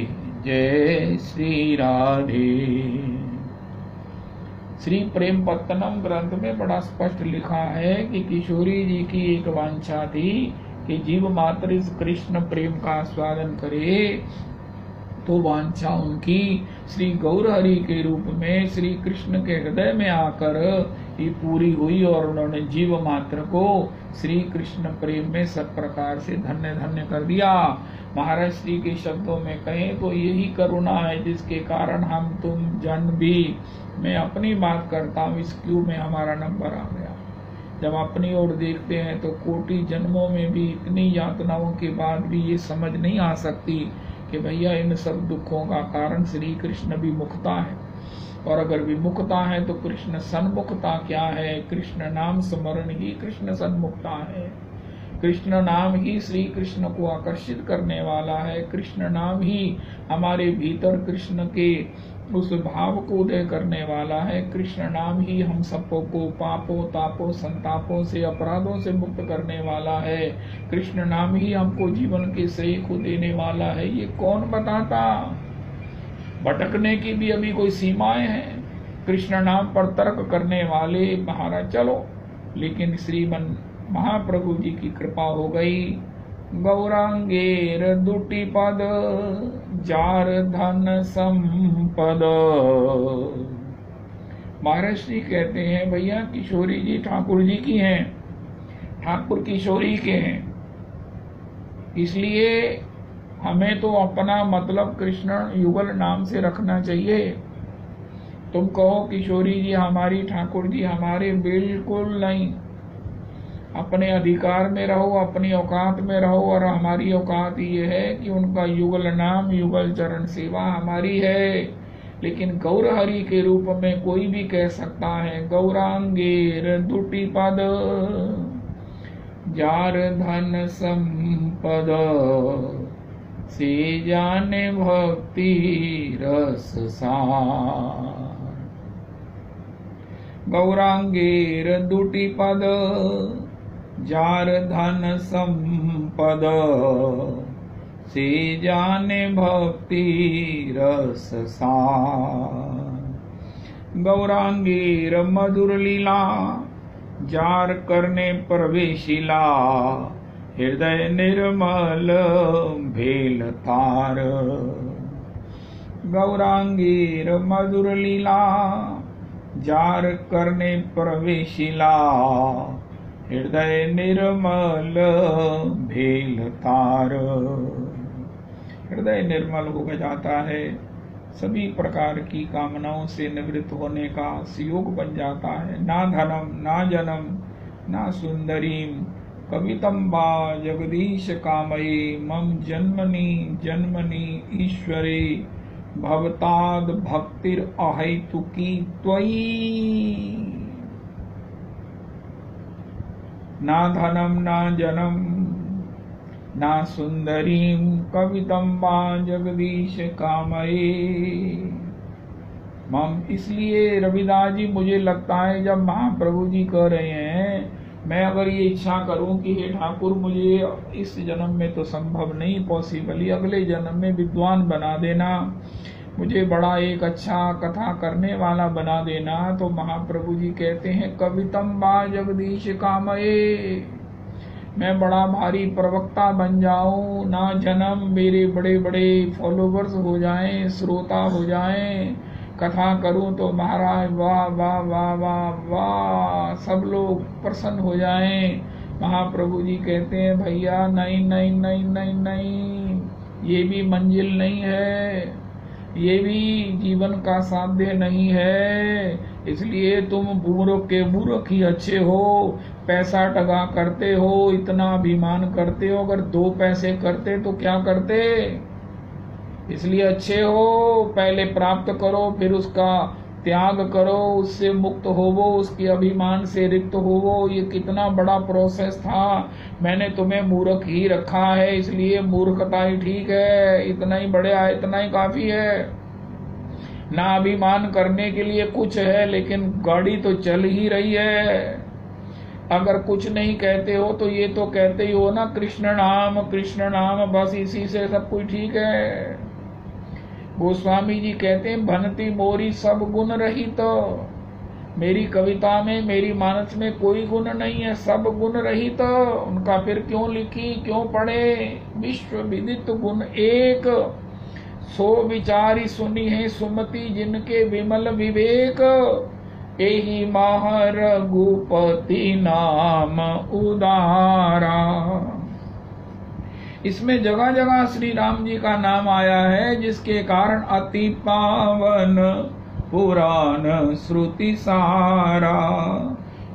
जय श्री राधे। श्री प्रेम पत्तनम ग्रंथ में बड़ा स्पष्ट लिखा है कि किशोरी जी की एक वांछा थी कि जीव मात्र इस कृष्ण प्रेम का आस्वादन करे। तो वांछा उनकी श्री गौर हरि के रूप में श्री कृष्ण के हृदय में आकर ही पूरी हुई और उन्होंने जीव मात्र को श्री कृष्ण प्रेम में सब प्रकार से धन्य धन्य कर दिया। महाराज श्री के शब्दों में कहें तो यही करुणा है जिसके कारण हम तुम जन भी, मैं अपनी बात करता हूँ, इस क्यू में हमारा नंबर आ गया। जब अपनी ओर देखते हैं तो कोटि जन्मों में भी इतनी यातनाओं के बाद भी ये समझ नहीं आ सकती कि भैया इन सब दुखों का कारण श्री कृष्ण भी मुक्ता है, और अगर विमुक्ता है तो कृष्ण सन्मुक्ता क्या है? कृष्ण नाम स्मरण ही कृष्ण सन्मुक्ता है। कृष्ण नाम ही श्री कृष्ण को आकर्षित करने वाला है। कृष्ण नाम ही हमारे भीतर कृष्ण के उस भाव को उदय करने वाला है। कृष्ण नाम ही हम सबको पापों तापों संतापों से अपराधों से मुक्त करने वाला है। कृष्ण नाम ही हमको जीवन के श्रेय को देने वाला है। ये कौन बताता? भटकने की भी अभी कोई सीमाएं हैं? कृष्ण नाम पर तर्क करने वाले महाराज चलो, लेकिन श्रीमन महाप्रभु जी की कृपा हो गई। गौरांगेर दुटी पद जार धन संपद। महाराज श्री कहते हैं भैया किशोरी जी ठाकुर जी की हैं, ठाकुर किशोरी के हैं, इसलिए हमें तो अपना मतलब कृष्ण युगल नाम से रखना चाहिए। तुम कहो किशोरी जी हमारी, ठाकुर जी हमारे, बिल्कुल नहीं। अपने अधिकार में रहो, अपनी औकात में रहो, और हमारी औकात ये है कि उनका युगल नाम युगल चरण सेवा हमारी है। लेकिन गौर हरि के रूप में कोई भी कह सकता है गौरांगेर दुटी पद। जार धन संपद से जाने भक्ति रस सार। गौरांगेर दुटी पद जार धन संपद से जाने भक्ति रस सार। गौरांगीर मधुर लीला जार करने प्रवेशिला हृदय निर्मल भेल तार। गौरांगीर मधुर लीला जार करने प्रवेशिला हृदय निर्मल भेल तार। हृदय निर्मल हो जाता है, सभी प्रकार की कामनाओं से निवृत्त होने का सुयोग बन जाता है। ना धनम ना जनम ना सुंदरीम कवितम बा जगदीश कामये मम जन्मनि जन्मनि ईश्वरे भवताद भक्तिर अहैतुकी त्वयि। ना धनम ना जनम ना सुंदरीम कवितम बा जगदीश कामये मम। इसलिए रविदास जी, मुझे लगता है जब महाप्रभु जी कह रहे हैं, मैं अगर ये इच्छा करूं कि हे ठाकुर मुझे इस जन्म में तो संभव नहीं पॉसिबल, अगले जन्म में विद्वान बना देना, मुझे बड़ा एक अच्छा कथा करने वाला बना देना, तो महाप्रभु जी कहते हैं कवितम बा जगदीश कामये, मैं बड़ा भारी प्रवक्ता बन जाऊं, ना जन्म मेरे बड़े बड़े फॉलोवर्स हो जाएं, श्रोता हो जाएं, कथा करूं तो महाराज वाह वाह वाह वाह वाह सब लोग प्रसन्न हो जाएं। महाप्रभु जी कहते हैं भैया नहीं नहीं नहीं नहीं नहीं, ये भी मंजिल नहीं है, ये भी जीवन का साध्य नहीं है। इसलिए तुम मूर्ख के मूर्ख ही अच्छे हो, पैसा टगा करते हो, इतना अभिमान करते हो, अगर 2 पैसे करते तो क्या करते, इसलिए अच्छे हो। पहले प्राप्त करो फिर उसका त्याग करो, उससे मुक्त होवो, उसके अभिमान से रिक्त होवो। ये कितना बड़ा प्रोसेस था, मैंने तुम्हें मूर्ख ही रखा है, इसलिए मूर्खता ही ठीक है, इतना ही बढ़िया है, इतना ही काफी है। ना अभिमान करने के लिए कुछ है, लेकिन गाड़ी तो चल ही रही है। अगर कुछ नहीं कहते हो तो ये तो कहते ही हो ना कृष्ण नाम, बस इसी से सब कुछ ठीक है। गोस्वामी जी कहते हैं भनती मोरी सब गुण रहित, तो मेरी कविता में मेरी मानस में कोई गुण नहीं है, सब गुण रहित, तो उनका फिर क्यों लिखी क्यों पढ़े। विश्व विदित गुण एक, सो विचारी सुनी है सुमति जिनके विमल विवेक, एहि महा रघुपति नाम उदारा। इसमें जगह जगह श्री राम जी का नाम आया है, जिसके कारण अति पावन पुराण श्रुति सारा।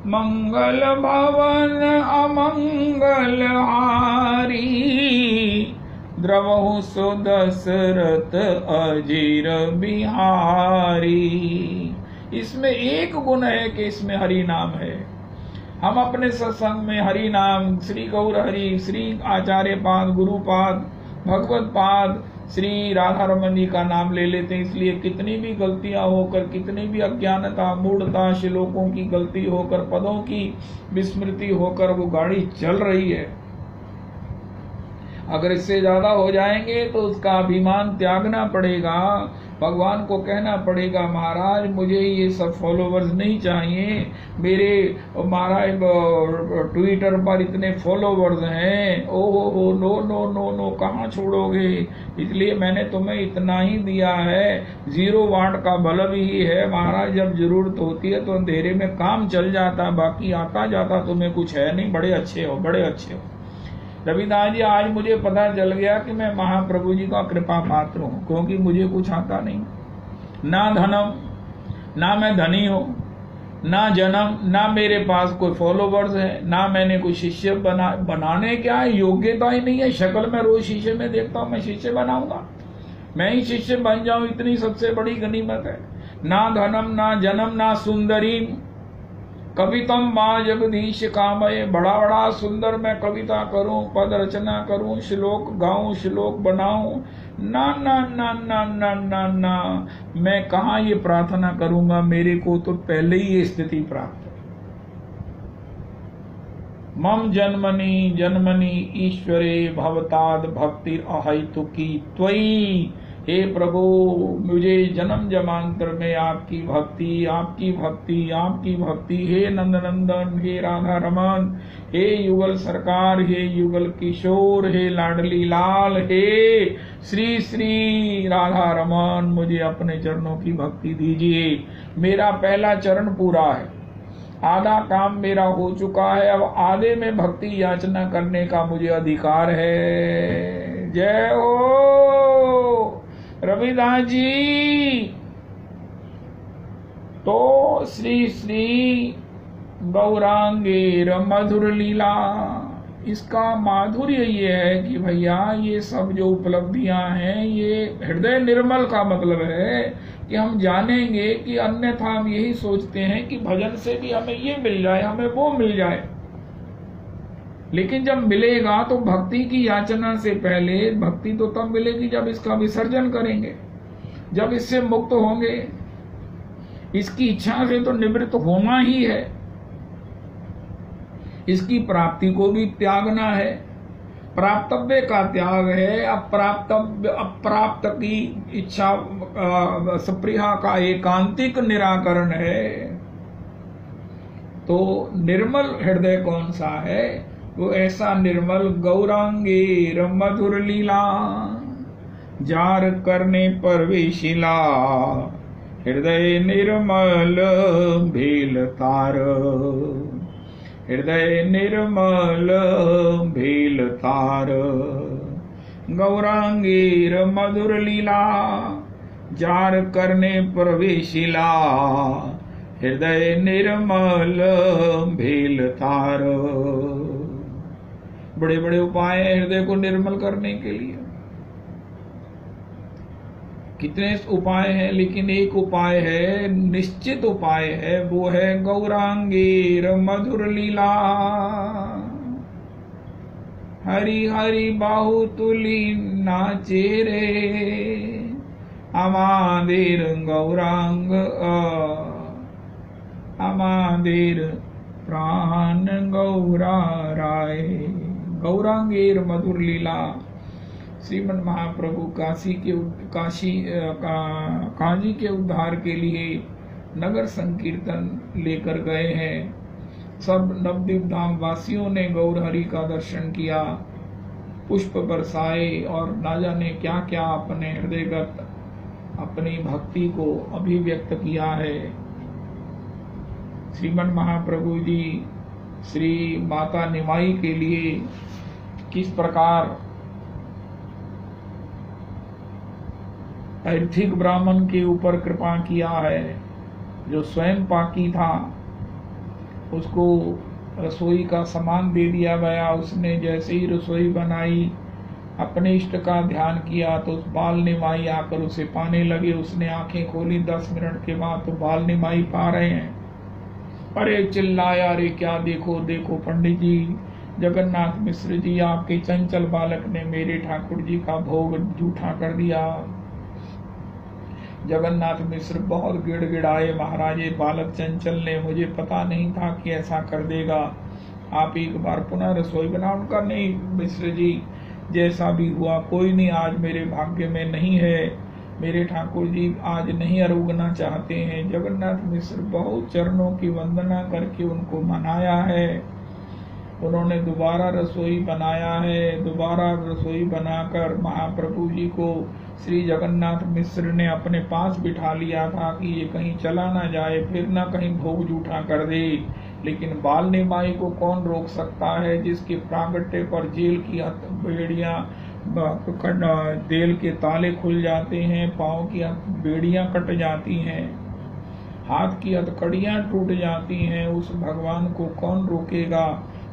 मंगल भवन अमंगल हारी, द्रवहु सो दशरथ अजीर बिहारी। इसमें एक गुण है कि इसमें हरि नाम है। हम अपने सत्संग में हरि नाम, श्री गौर हरि, श्री आचार्य पाद, गुरुपाद, भगवत पाद, श्री राधा रमन जी का नाम ले लेते हैं। इसलिए कितनी भी गलतियां होकर, कितनी भी अज्ञानता, मूढ़ता, श्लोकों की गलती होकर, पदों की विस्मृति होकर वो गाड़ी चल रही है। अगर इससे ज्यादा हो जाएंगे तो उसका अभिमान त्यागना पड़ेगा, भगवान को कहना पड़ेगा महाराज मुझे ये सब फॉलोवर्स नहीं चाहिए, मेरे महाराज ट्विटर पर इतने फॉलोवर्स हैं, ओहो नो नो नो नो कहाँ छोड़ोगे। इसलिए मैंने तुम्हें इतना ही दिया है, 0 वाट का बल्ब ही है महाराज, जब जरूरत होती है तो अंधेरे में काम चल जाता, बाकी आता जाता तुम्हें कुछ है नहीं। बड़े अच्छे हो, बड़े अच्छे हो रविदास जी। आज मुझे पता चल गया कि मैं महाप्रभु जी का कृपा पात्र हूँ, क्योंकि मुझे कुछ आता नहीं, ना धनम, ना मैं धनी हूँ, ना जन्म, ना मेरे पास कोई फॉलोवर्स है, ना मैंने कोई शिष्य बनाने क्या है, योग्यता ही नहीं है। शक्ल में रोज शीशे में देखता हूँ, मैं शिष्य बनाऊंगा, मैं ही शिष्य बन जाऊं, इतनी सबसे बड़ी गनीमत है। ना धनम ना जन्म ना सुंदरी, कवितम माँ जगदीश कामये, बड़ा बड़ा सुंदर मैं कविता करूं, पद रचना करूं, श्लोक गाऊं, श्लोक बनाऊं, ना ना ना ना ना ना ना, मैं कहाँ ये प्रार्थना करूंगा, मेरे को तो पहले ही ये स्थिति प्राप्त है। मम जन्मनि जन्मनि ईश्वरे भवताद भक्ति अहैतुकी त्वयि, हे प्रभु मुझे जन्म जन्मांतर में आपकी भक्ति आपकी भक्ति आपकी भक्ति, हे नंदनंदन, हे राधा रमन, हे युगल सरकार, हे युगल किशोर, हे लाडली लाल, हे श्री श्री राधा रमन, मुझे अपने चरणों की भक्ति दीजिए। मेरा पहला चरण पूरा है, आधा काम मेरा हो चुका है, अब आधे में भक्ति याचना करने का मुझे अधिकार है। जय हो रविदास जी। तो श्री श्री गौरांगेर मधुर लीला, इसका माधुर्य ये है कि भैया ये सब जो उपलब्धियां हैं ये हृदय निर्मल का मतलब है कि हम जानेंगे कि अन्यथा हम यही सोचते हैं कि भजन से भी हमें ये मिल जाए, हमें वो मिल जाए, लेकिन जब मिलेगा तो भक्ति की याचना से पहले, भक्ति तो तब मिलेगी जब इसका विसर्जन करेंगे, जब इससे मुक्त होंगे। इसकी इच्छा से तो निवृत्त होना ही है, इसकी प्राप्ति को भी त्यागना है, प्राप्तव्य का त्याग है, अप्राप्त की इच्छा सप्रिया का एकांतिक निराकरण है। तो निर्मल हृदय कौन सा है? वो ऐसा निर्मल गौरांगेर मधुर लीला, जार करने पर विशिला, हृदय निर्मल भेल तार, हृदय निर्मल भेल तार, गौरांगेर मधुर लीला, जार करने पर विशिला, हृदय निर्मल भेल तार। बड़े बड़े उपाय हैं हृदय को निर्मल करने के लिए, कितने उपाय हैं, लेकिन एक उपाय है, निश्चित उपाय है, वो है गौरांगेर मधुर लीला। हरि हरि बाहुतुली नाचे रे, अमादेर गौरांग अमादेर प्राण गौरा राय। गौरांगेर मधुर लीला, श्रीमन महाप्रभु काजी के उद्धार के लिए नगर संकीर्तन लेकर गए हैं। सब नवद्वीप धाम वासियों ने गौर हरि का दर्शन किया, पुष्प बरसाए और ना जाने क्या क्या अपने हृदयगत अपनी भक्ति को अभिव्यक्त किया है। श्रीमन महाप्रभु जी श्री माता निमाई के लिए किस प्रकार ऐर्थिक ब्राह्मण के ऊपर कृपा किया है, जो स्वयं पाकी था उसको रसोई का सामान दे दिया गया, उसने जैसे ही रसोई बनाई अपने इष्ट का ध्यान किया तो उस बाल निमाई आकर उसे पाने लगे। उसने आंखें खोली 10 मिनट के बाद तो बाल निमाई पा रहे हैं। अरे चिल्लाया, अरे क्या देखो देखो पंडित जी, जगन्नाथ मिश्र जी आपके चंचल बालक ने मेरे ठाकुर जी का भोग जूठा कर दिया। जगन्नाथ मिश्र बहुत गिड़गिड़ाए, महाराज ये बालक चंचल ने, मुझे पता नहीं था कि ऐसा कर देगा, आप एक बार पुनः रसोई बना। उनका नहीं मिश्र जी, जैसा भी हुआ कोई नहीं, आज मेरे भाग्य में नहीं है, मेरे ठाकुर जी आज नहीं अरोगना चाहते हैं। जगन्नाथ मिश्र बहुत चरणों की वंदना करके उनको मनाया है। उन्होंने दोबारा रसोई बनाया है, दोबारा रसोई बनाकर महाप्रभु जी को श्री जगन्नाथ मिश्र ने अपने पास बिठा लिया था कि ये कहीं चला ना जाए, फिर ना कहीं भोग जूठा कर दे। लेकिन बाल निमाई को कौन रोक सकता है, जिसके प्रागट्य पर जेल की बेड़ियां, जेल के ताले खुल जाते हैं, पांव की बेड़ियां कट जाती हैं, हाथ की हथकड़ियां टूट जाती हैं, उस भगवान को कौन रोकेगा।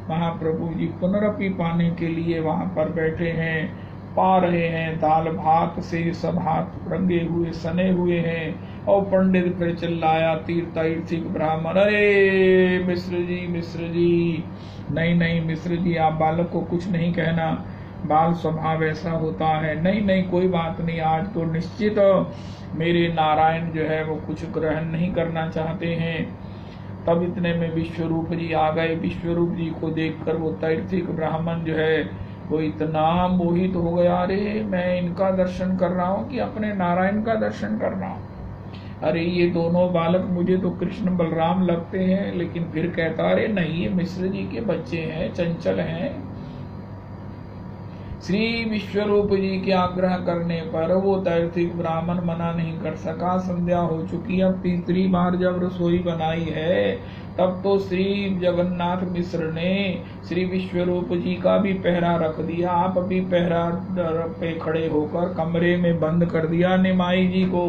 महाप्रभु जी पुनरपि पाने के लिए वहां पर बैठे हैं पा रहे हैं, दाल भात से सब हाथ रंगे हुए सने हुए हैं। और पंडित फिर चिल्लाया, तीर्थिक ब्राह्मण, अरे मिश्र जी, नहीं नहीं मिश्र जी, आप बालक को कुछ नहीं कहना, बाल स्वभाव ऐसा होता है। नहीं नहीं कोई बात नहीं, आज तो निश्चित मेरे नारायण जो है वो कुछ ग्रहण नहीं करना चाहते हैं। तब इतने में विश्वरूप जी आ गए। विश्वरूप जी को देखकर वो तैर्थिक ब्राह्मण जो है वो इतना मोहित हो गया, अरे मैं इनका दर्शन कर रहा हूँ कि अपने नारायण का दर्शन कर रहा हूँ। अरे ये दोनों बालक मुझे तो कृष्ण बलराम लगते हैं, लेकिन फिर कहता अरे नहीं ये मिश्र जी के बच्चे हैं, चंचल हैं। श्री विश्वरूप जी के आग्रह करने पर वो तैर्थिक ब्राह्मण मना नहीं कर सका। संध्या हो चुकी, अब तीसरी बार जब रसोई बनाई है तब तो श्री जगन्नाथ मिश्र ने श्री विश्वरूप जी का भी पहरा रख दिया। आप भी पहरा पे खड़े होकर कमरे में बंद कर दिया निमाई जी को।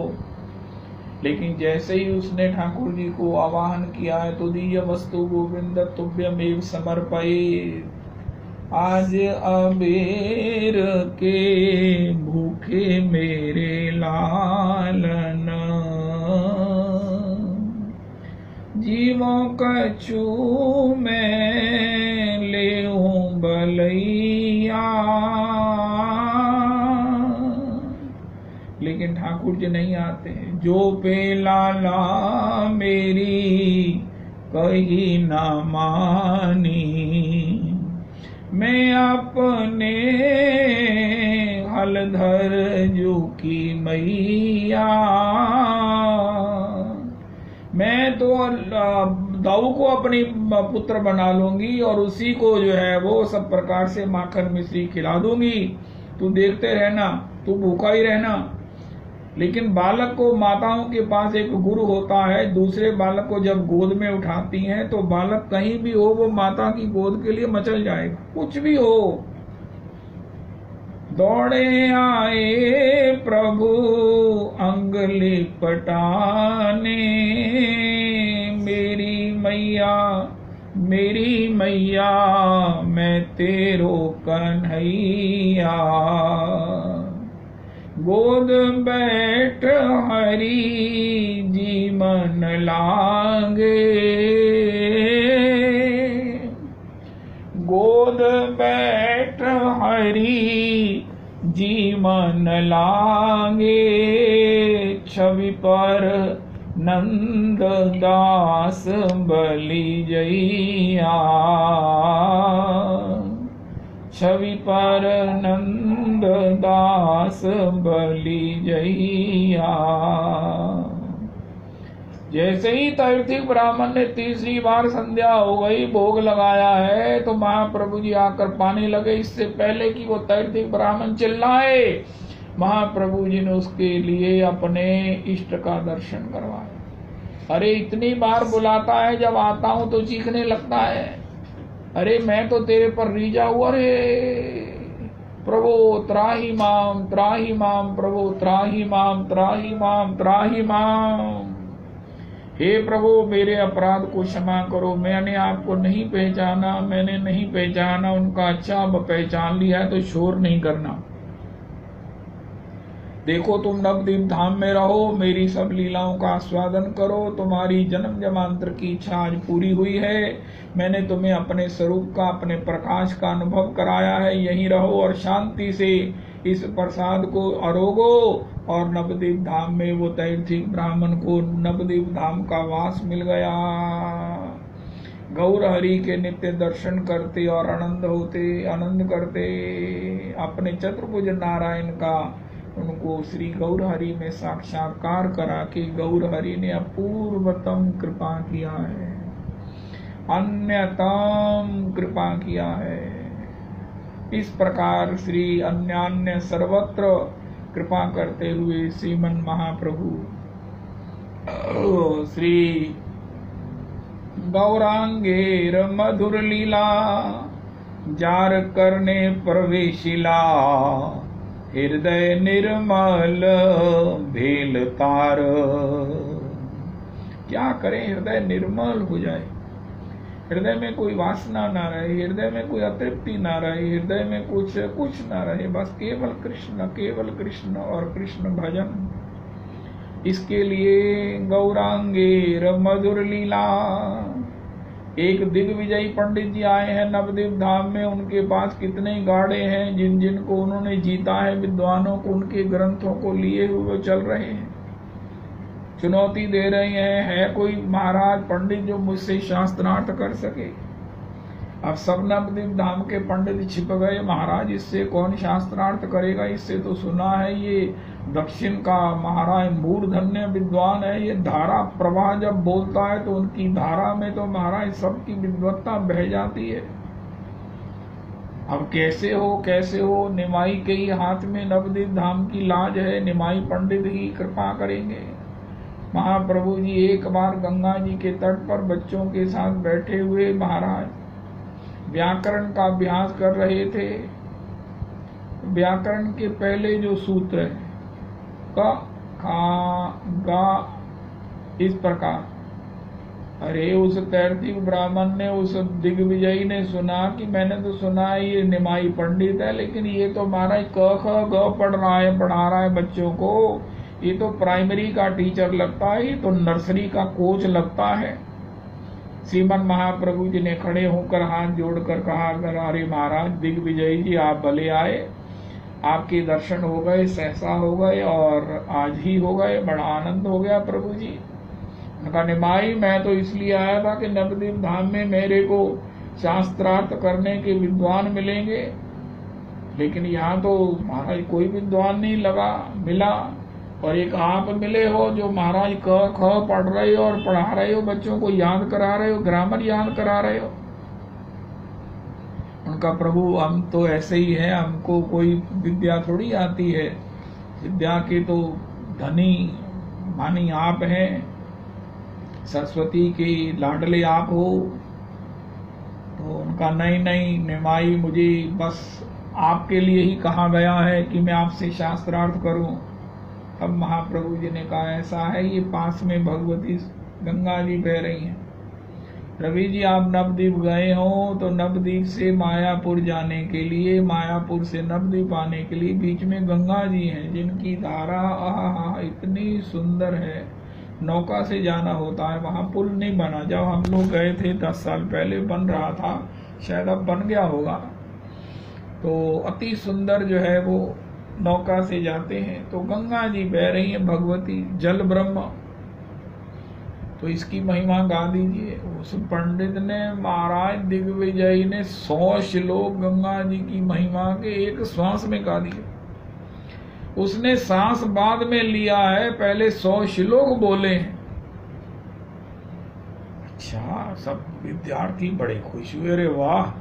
लेकिन जैसे ही उसने ठाकुर जी को आवाहन किया है तो दीय वस्तु गोविंद तुभ्यमेव समर्पये। आज अबेर के भूखे मेरे लालन, जीवों कछु मैं लेऊं बलैया। लेकिन ठाकुर जी नहीं आते हैं। जो पे लाला मेरी कही ना मानी, मैं अपने हलधर जू की मैया। मैं तो दाऊ को अपनी पुत्र बना लूंगी और उसी को जो है वो सब प्रकार से माखन मिश्री खिला दूंगी। तू देखते रहना, तू भूखा ही रहना। लेकिन बालक को माताओं के पास एक गुरु होता है, दूसरे बालक को जब गोद में उठाती हैं तो बालक कहीं भी हो वो माता की गोद के लिए मचल जाएगा, कुछ भी हो। दौड़े आए प्रभु अंग लिपटाने, मेरी मैया मैं तेरो कन्हैया। गोद बैठ हरि जी मन लागे, गोद बैठ हरि जी मन लागे। छवि पर नंद दास बलि जइया, छवि पर नंद दास बलि जइया। जैसे ही तैर्थिक ब्राह्मण ने तीसरी बार संध्या हो गई, भोग लगाया है, तो महाप्रभु जी आकर पाने लगे। इससे पहले कि वो तैर्थिक ब्राह्मण चिल्लाए, महाप्रभु जी ने उसके लिए अपने इष्ट का दर्शन करवाया। अरे इतनी बार बुलाता है, जब आता हूं तो चीखने लगता है, अरे मैं तो तेरे पर रीझा हुआ, अरे प्रभु त्राही माम, त्राही माम, प्रभु त्राही माम, त्राही माम, त्राही माम। हे प्रभु मेरे अपराध को क्षमा करो, मैंने आपको नहीं पहचाना, मैंने नहीं पहचाना उनका। अच्छा अब पहचान लिया है तो शोर नहीं करना। देखो तुम नवद्वीप धाम में रहो, मेरी सब लीलाओं का आस्वादन करो। तुम्हारी जन्म जन्मांतर की इच्छा आज पूरी हुई है। मैंने तुम्हें अपने स्वरूप का, अपने प्रकाश का अनुभव कराया है। यहीं रहो और शांति से इस प्रसाद को आरोगो। और नवद्वीप धाम में वो तैर्थिक ब्राह्मण को नवद्वीप धाम का वास मिल गया। गौर हरि के नित्य दर्शन करते और आनंद करते अपने चतुर्भुज नारायण का उनको श्री गौर हरि में साक्षात्कार करा कि गौर हरि ने अपूर्वतम कृपा किया है, अन्यतम कृपा किया है। इस प्रकार श्री अन्यान्य सर्वत्र कृपा करते हुए श्रीमन महाप्रभु श्री गौरांगेर मधुर लीला जार करने प्रवेशिला, हृदय निर्मल भेल तार। क्या करें, हृदय निर्मल हो जाए। हृदय में कोई वासना ना रहे, हृदय में कोई अतृप्ति ना रहे, हृदय में कुछ ना रहे, बस केवल कृष्ण और कृष्ण भजन। इसके लिए गौरांगे मधुर लीला। एक दिग्विजयी पंडित जी आए हैं नवद्वीप धाम में, उनके पास कितने गाड़े हैं, जिन जिनको उन्होंने जीता है, विद्वानों को उनके ग्रंथों को लिए हुए चल रहे हैं, चुनौती दे रहे हैं, है कोई महाराज पंडित जो मुझसे शास्त्रार्थ कर सके। अब सब नवद्वीप धाम के पंडित छिप गए, महाराज इससे कौन शास्त्रार्थ करेगा, इससे तो सुना है ये दक्षिण का महाराज मूर्धन्य विद्वान है, ये धारा प्रवाह जब बोलता है तो उनकी धारा में तो महाराज सबकी विद्वत्ता बह जाती है। अब कैसे हो, निमाई के ही हाथ में नवद्वीप धाम की लाज है, निमाई पंडित ही कृपा करेंगे। महाप्रभु जी एक बार गंगा जी के तट पर बच्चों के साथ बैठे हुए महाराज व्याकरण का अभ्यास कर रहे थे। व्याकरण के पहले जो सूत्र है क खा गा इस प्रकार, अरे उस तैरतीव ब्राह्मण ने, उस दिग्विजयी ने सुना कि मैंने तो सुना है ये निमाई पंडित है, लेकिन ये तो महाराज क ख ग पढ़ा रहा है बच्चों को, ये तो प्राइमरी का टीचर लगता है, ये तो नर्सरी का कोच लगता है। श्रीमन महाप्रभु जी ने खड़े होकर हाथ जोड़कर कहा, अरे महाराज दिग्विजयी जी आप भले आए, आपके दर्शन हो गए, सहसा हो गए और आज ही हो गए, बड़ा आनंद हो गया प्रभु जी। उनका निमाई मैं तो इसलिए आया था कि नवद्वीप धाम में मेरे को शास्त्रार्थ करने के विद्वान मिलेंगे, लेकिन यहाँ तो महाराज कोई विद्वान नहीं मिला, और एक आप मिले हो जो महाराज क ख पढ़ रहे हो और पढ़ा रहे हो, बच्चों को याद करा रहे हो, ग्रामर याद करा रहे हो। उनका प्रभु हम तो ऐसे ही हैं, हमको कोई विद्या थोड़ी आती है, विद्या के तो धनी मानी आप हैं, सरस्वती के लाडले आप हो। तो उनका नहीं निमाई, मुझे बस आपके लिए ही कहा गया है कि मैं आपसे शास्त्रार्थ करूं। तब महाप्रभु जी ने कहा ऐसा है, ये पास में भगवती गंगा जी बह रही हैं, रवि जी आप नवद्वीप गए हो तो नवद्वीप से मायापुर जाने के लिए, मायापुर से नवद्वीप आने के लिए बीच में गंगा जी हैं, जिनकी धारा आहा इतनी सुंदर है, नौका से जाना होता है, वहां पुल नहीं बना। जब हम लोग गए थे 10 साल पहले बन रहा था, शायद अब बन गया होगा। तो अति सुंदर जो है वो नौका से जाते हैं, तो गंगा जी बह रही है, भगवती जल ब्रह्म। तो इसकी महिमा गा दीजिए। उस पंडित ने, महाराज दिग्विजयी ने 100 श्लोक गंगा जी की महिमा के एक श्वास में गा दिए। उसने सांस बाद में लिया है, पहले 100 श्लोक बोले हैं। अच्छा, सब विद्यार्थी बड़े खुश हुए, रे वाह,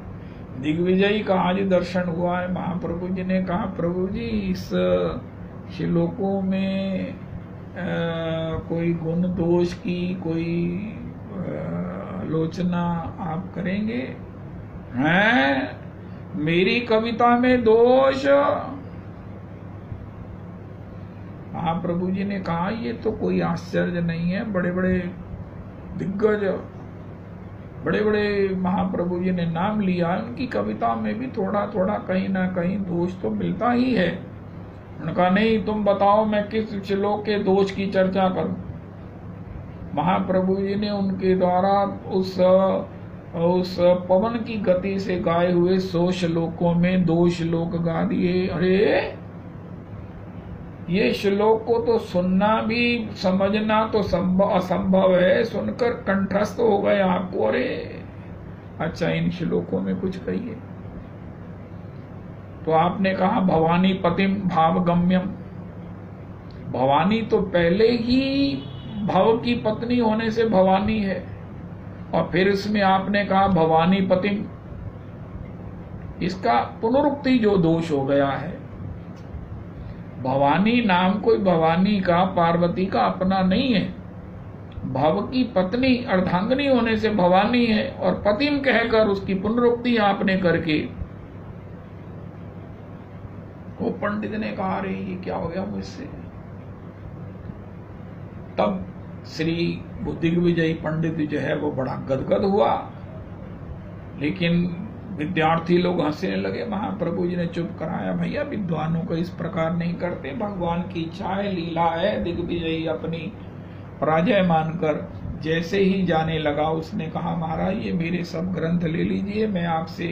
दिग्विजयी का आज दर्शन हुआ है। महाप्रभु जी ने कहा, प्रभु जी इस श्लोकों में कोई गुण दोष की कोई आलोचना आप करेंगे? हैं, मेरी कविता में दोष? महाप्रभु जी ने कहा, ये तो कोई आश्चर्य नहीं है, बड़े बड़े दिग्गज, बड़े बड़े महाप्रभु जी ने नाम लिया, उनकी कविता में भी थोड़ा थोड़ा कहीं ना कहीं दोष तो मिलता ही है। उनका नहीं, तुम बताओ मैं किस श्लोक के दोष की चर्चा करूं। महाप्रभु जी ने उनके द्वारा उस पवन की गति से गाए हुए 100 श्लोकों में 2 श्लोक गा दिए। अरे ये श्लोक को तो सुनना भी, समझना तो असंभव है, सुनकर कंठस्थ हो गए आपको। अरे अच्छा, इन श्लोकों में कुछ कहिए। तो आपने कहा, भवानी पतिम भावगम्यम, भवानी तो पहले ही भव की पत्नी होने से भवानी है, और फिर इसमें आपने कहा भवानी पतिम, इसका पुनरुक्ति जो दोष हो गया है। भवानी नाम कोई भवानी का, पार्वती का अपना नहीं है, भव की पत्नी अर्धांगिनी होने से भवानी है, और पतिम कहकर उसकी पुनरुक्ति आपने करके, वो पंडित ने कहा, रे ये क्या हो गया मुझसे। तब श्री दिग्विजयी पंडित जो है वो बड़ा गदगद हुआ, लेकिन विद्यार्थी लोग हंसने लगे। महाप्रभु जी ने चुप कराया, भैया विद्वानों को इस प्रकार नहीं करते, भगवान की इच्छा है, लीला है। दिग्विजयी अपनी पराजय मानकर जैसे ही जाने लगा, उसने कहा महाराज ये मेरे सब ग्रंथ ले लीजिए, मैं आपसे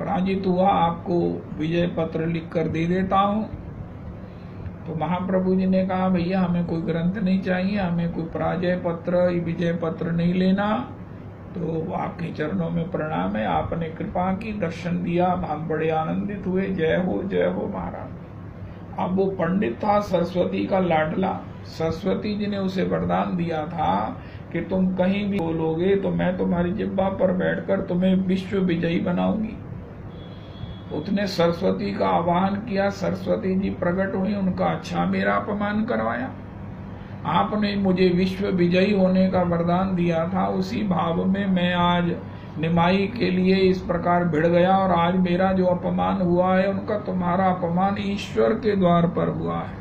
पराजित हुआ, आपको विजय पत्र लिख कर दे देता हूँ। तो महाप्रभु जी ने कहा भैया हमें कोई ग्रंथ नहीं चाहिए, हमें कोई पराजय पत्र विजय पत्र नहीं लेना। तो आपके चरणों में प्रणाम है, आपने कृपा की, दर्शन दिया, हम बड़े आनंदित हुए, जय हो महाराज। अब वो पंडित था सरस्वती का लाडला, सरस्वती जी ने उसे वरदान दिया था कि तुम कहीं भी बोलोगे तो मैं तुम्हारी जिह्वा पर बैठकर तुम्हें विश्व विजयी बनाऊंगी। उसने सरस्वती का आवाहन किया, सरस्वती जी प्रकट हुई, उनका अच्छा मेरा अपमान करवाया। आपने मुझे विश्व विजयी होने का वरदान दिया था, उसी भाव में मैं आज निमाई के लिए इस प्रकार भिड़ गया, और आज मेरा जो अपमान हुआ है उनका तुम्हारा अपमान ईश्वर के द्वार पर हुआ है।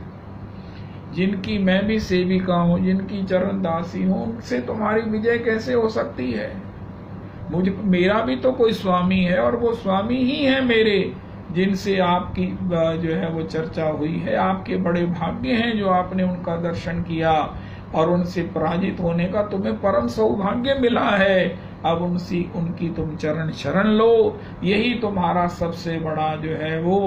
जिनकी मैं भी सेविका हूँ, जिनकी चरण दासी हूँ, उनसे तुम्हारी विजय कैसे हो सकती है? मेरा भी तो कोई स्वामी है, और वो स्वामी ही है मेरे, जिनसे आपकी जो है वो चर्चा हुई है। आपके बड़े भाग्य हैं जो आपने उनका दर्शन किया और उनसे पराजित होने का तुम्हें परम सौभाग्य मिला है। अब उनकी तुम चरण शरण लो, यही तुम्हारा सबसे बड़ा जो है वो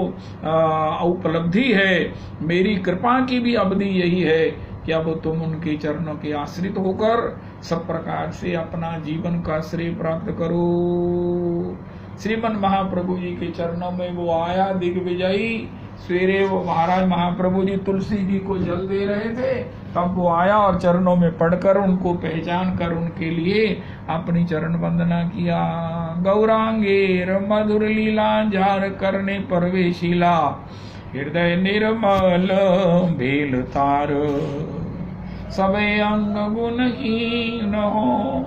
उपलब्धि है। मेरी कृपा की भी अवधि यही है कि अब तुम उनके चरणों के आश्रित होकर सब प्रकार से अपना जीवन का श्रेय प्राप्त करो। श्रीमन महाप्रभु जी के चरणों में वो आया दिग्विजयी। सवेरे वो महाराज महाप्रभु जी तुलसी जी को जल दे रहे थे, तब वो आया और चरणों में पढ़कर उनको पहचान कर उनके लिए अपनी चरण वंदना किया। गौरांगेर मधुर लीला जार करने परवेशीला, हृदय निर्मल भेल तार, सबे अंग गुणहीन हो,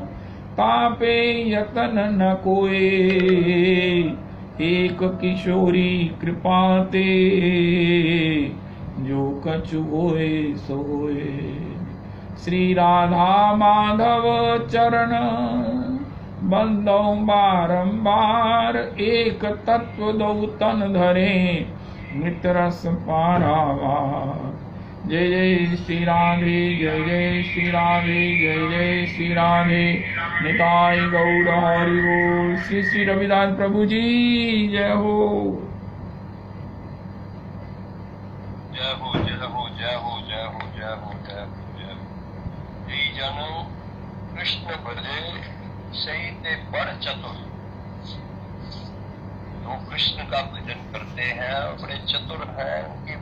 तापे यतन न कोए, एक किशोरी कृपाते, जो कछु होए सो होए। श्री राधा माधव चरण बंदो बारंबार, एक तत्व दो तन धरे, मृत रस पारावार। जय जय श्री राधे, जय जय श्री राधे, जय जय श्री राधे। निताई गौड़ हरि बोल। श्री श्री रविदास प्रभु जी जय हो। जय हो जय हो जय हो जय हो जय हो जय हो जय हो। जी जन कृष्ण भजे सही ते बड़ चतुर, जो कृष्ण का भजन करते हैं बड़े चतुर हैं, उनकी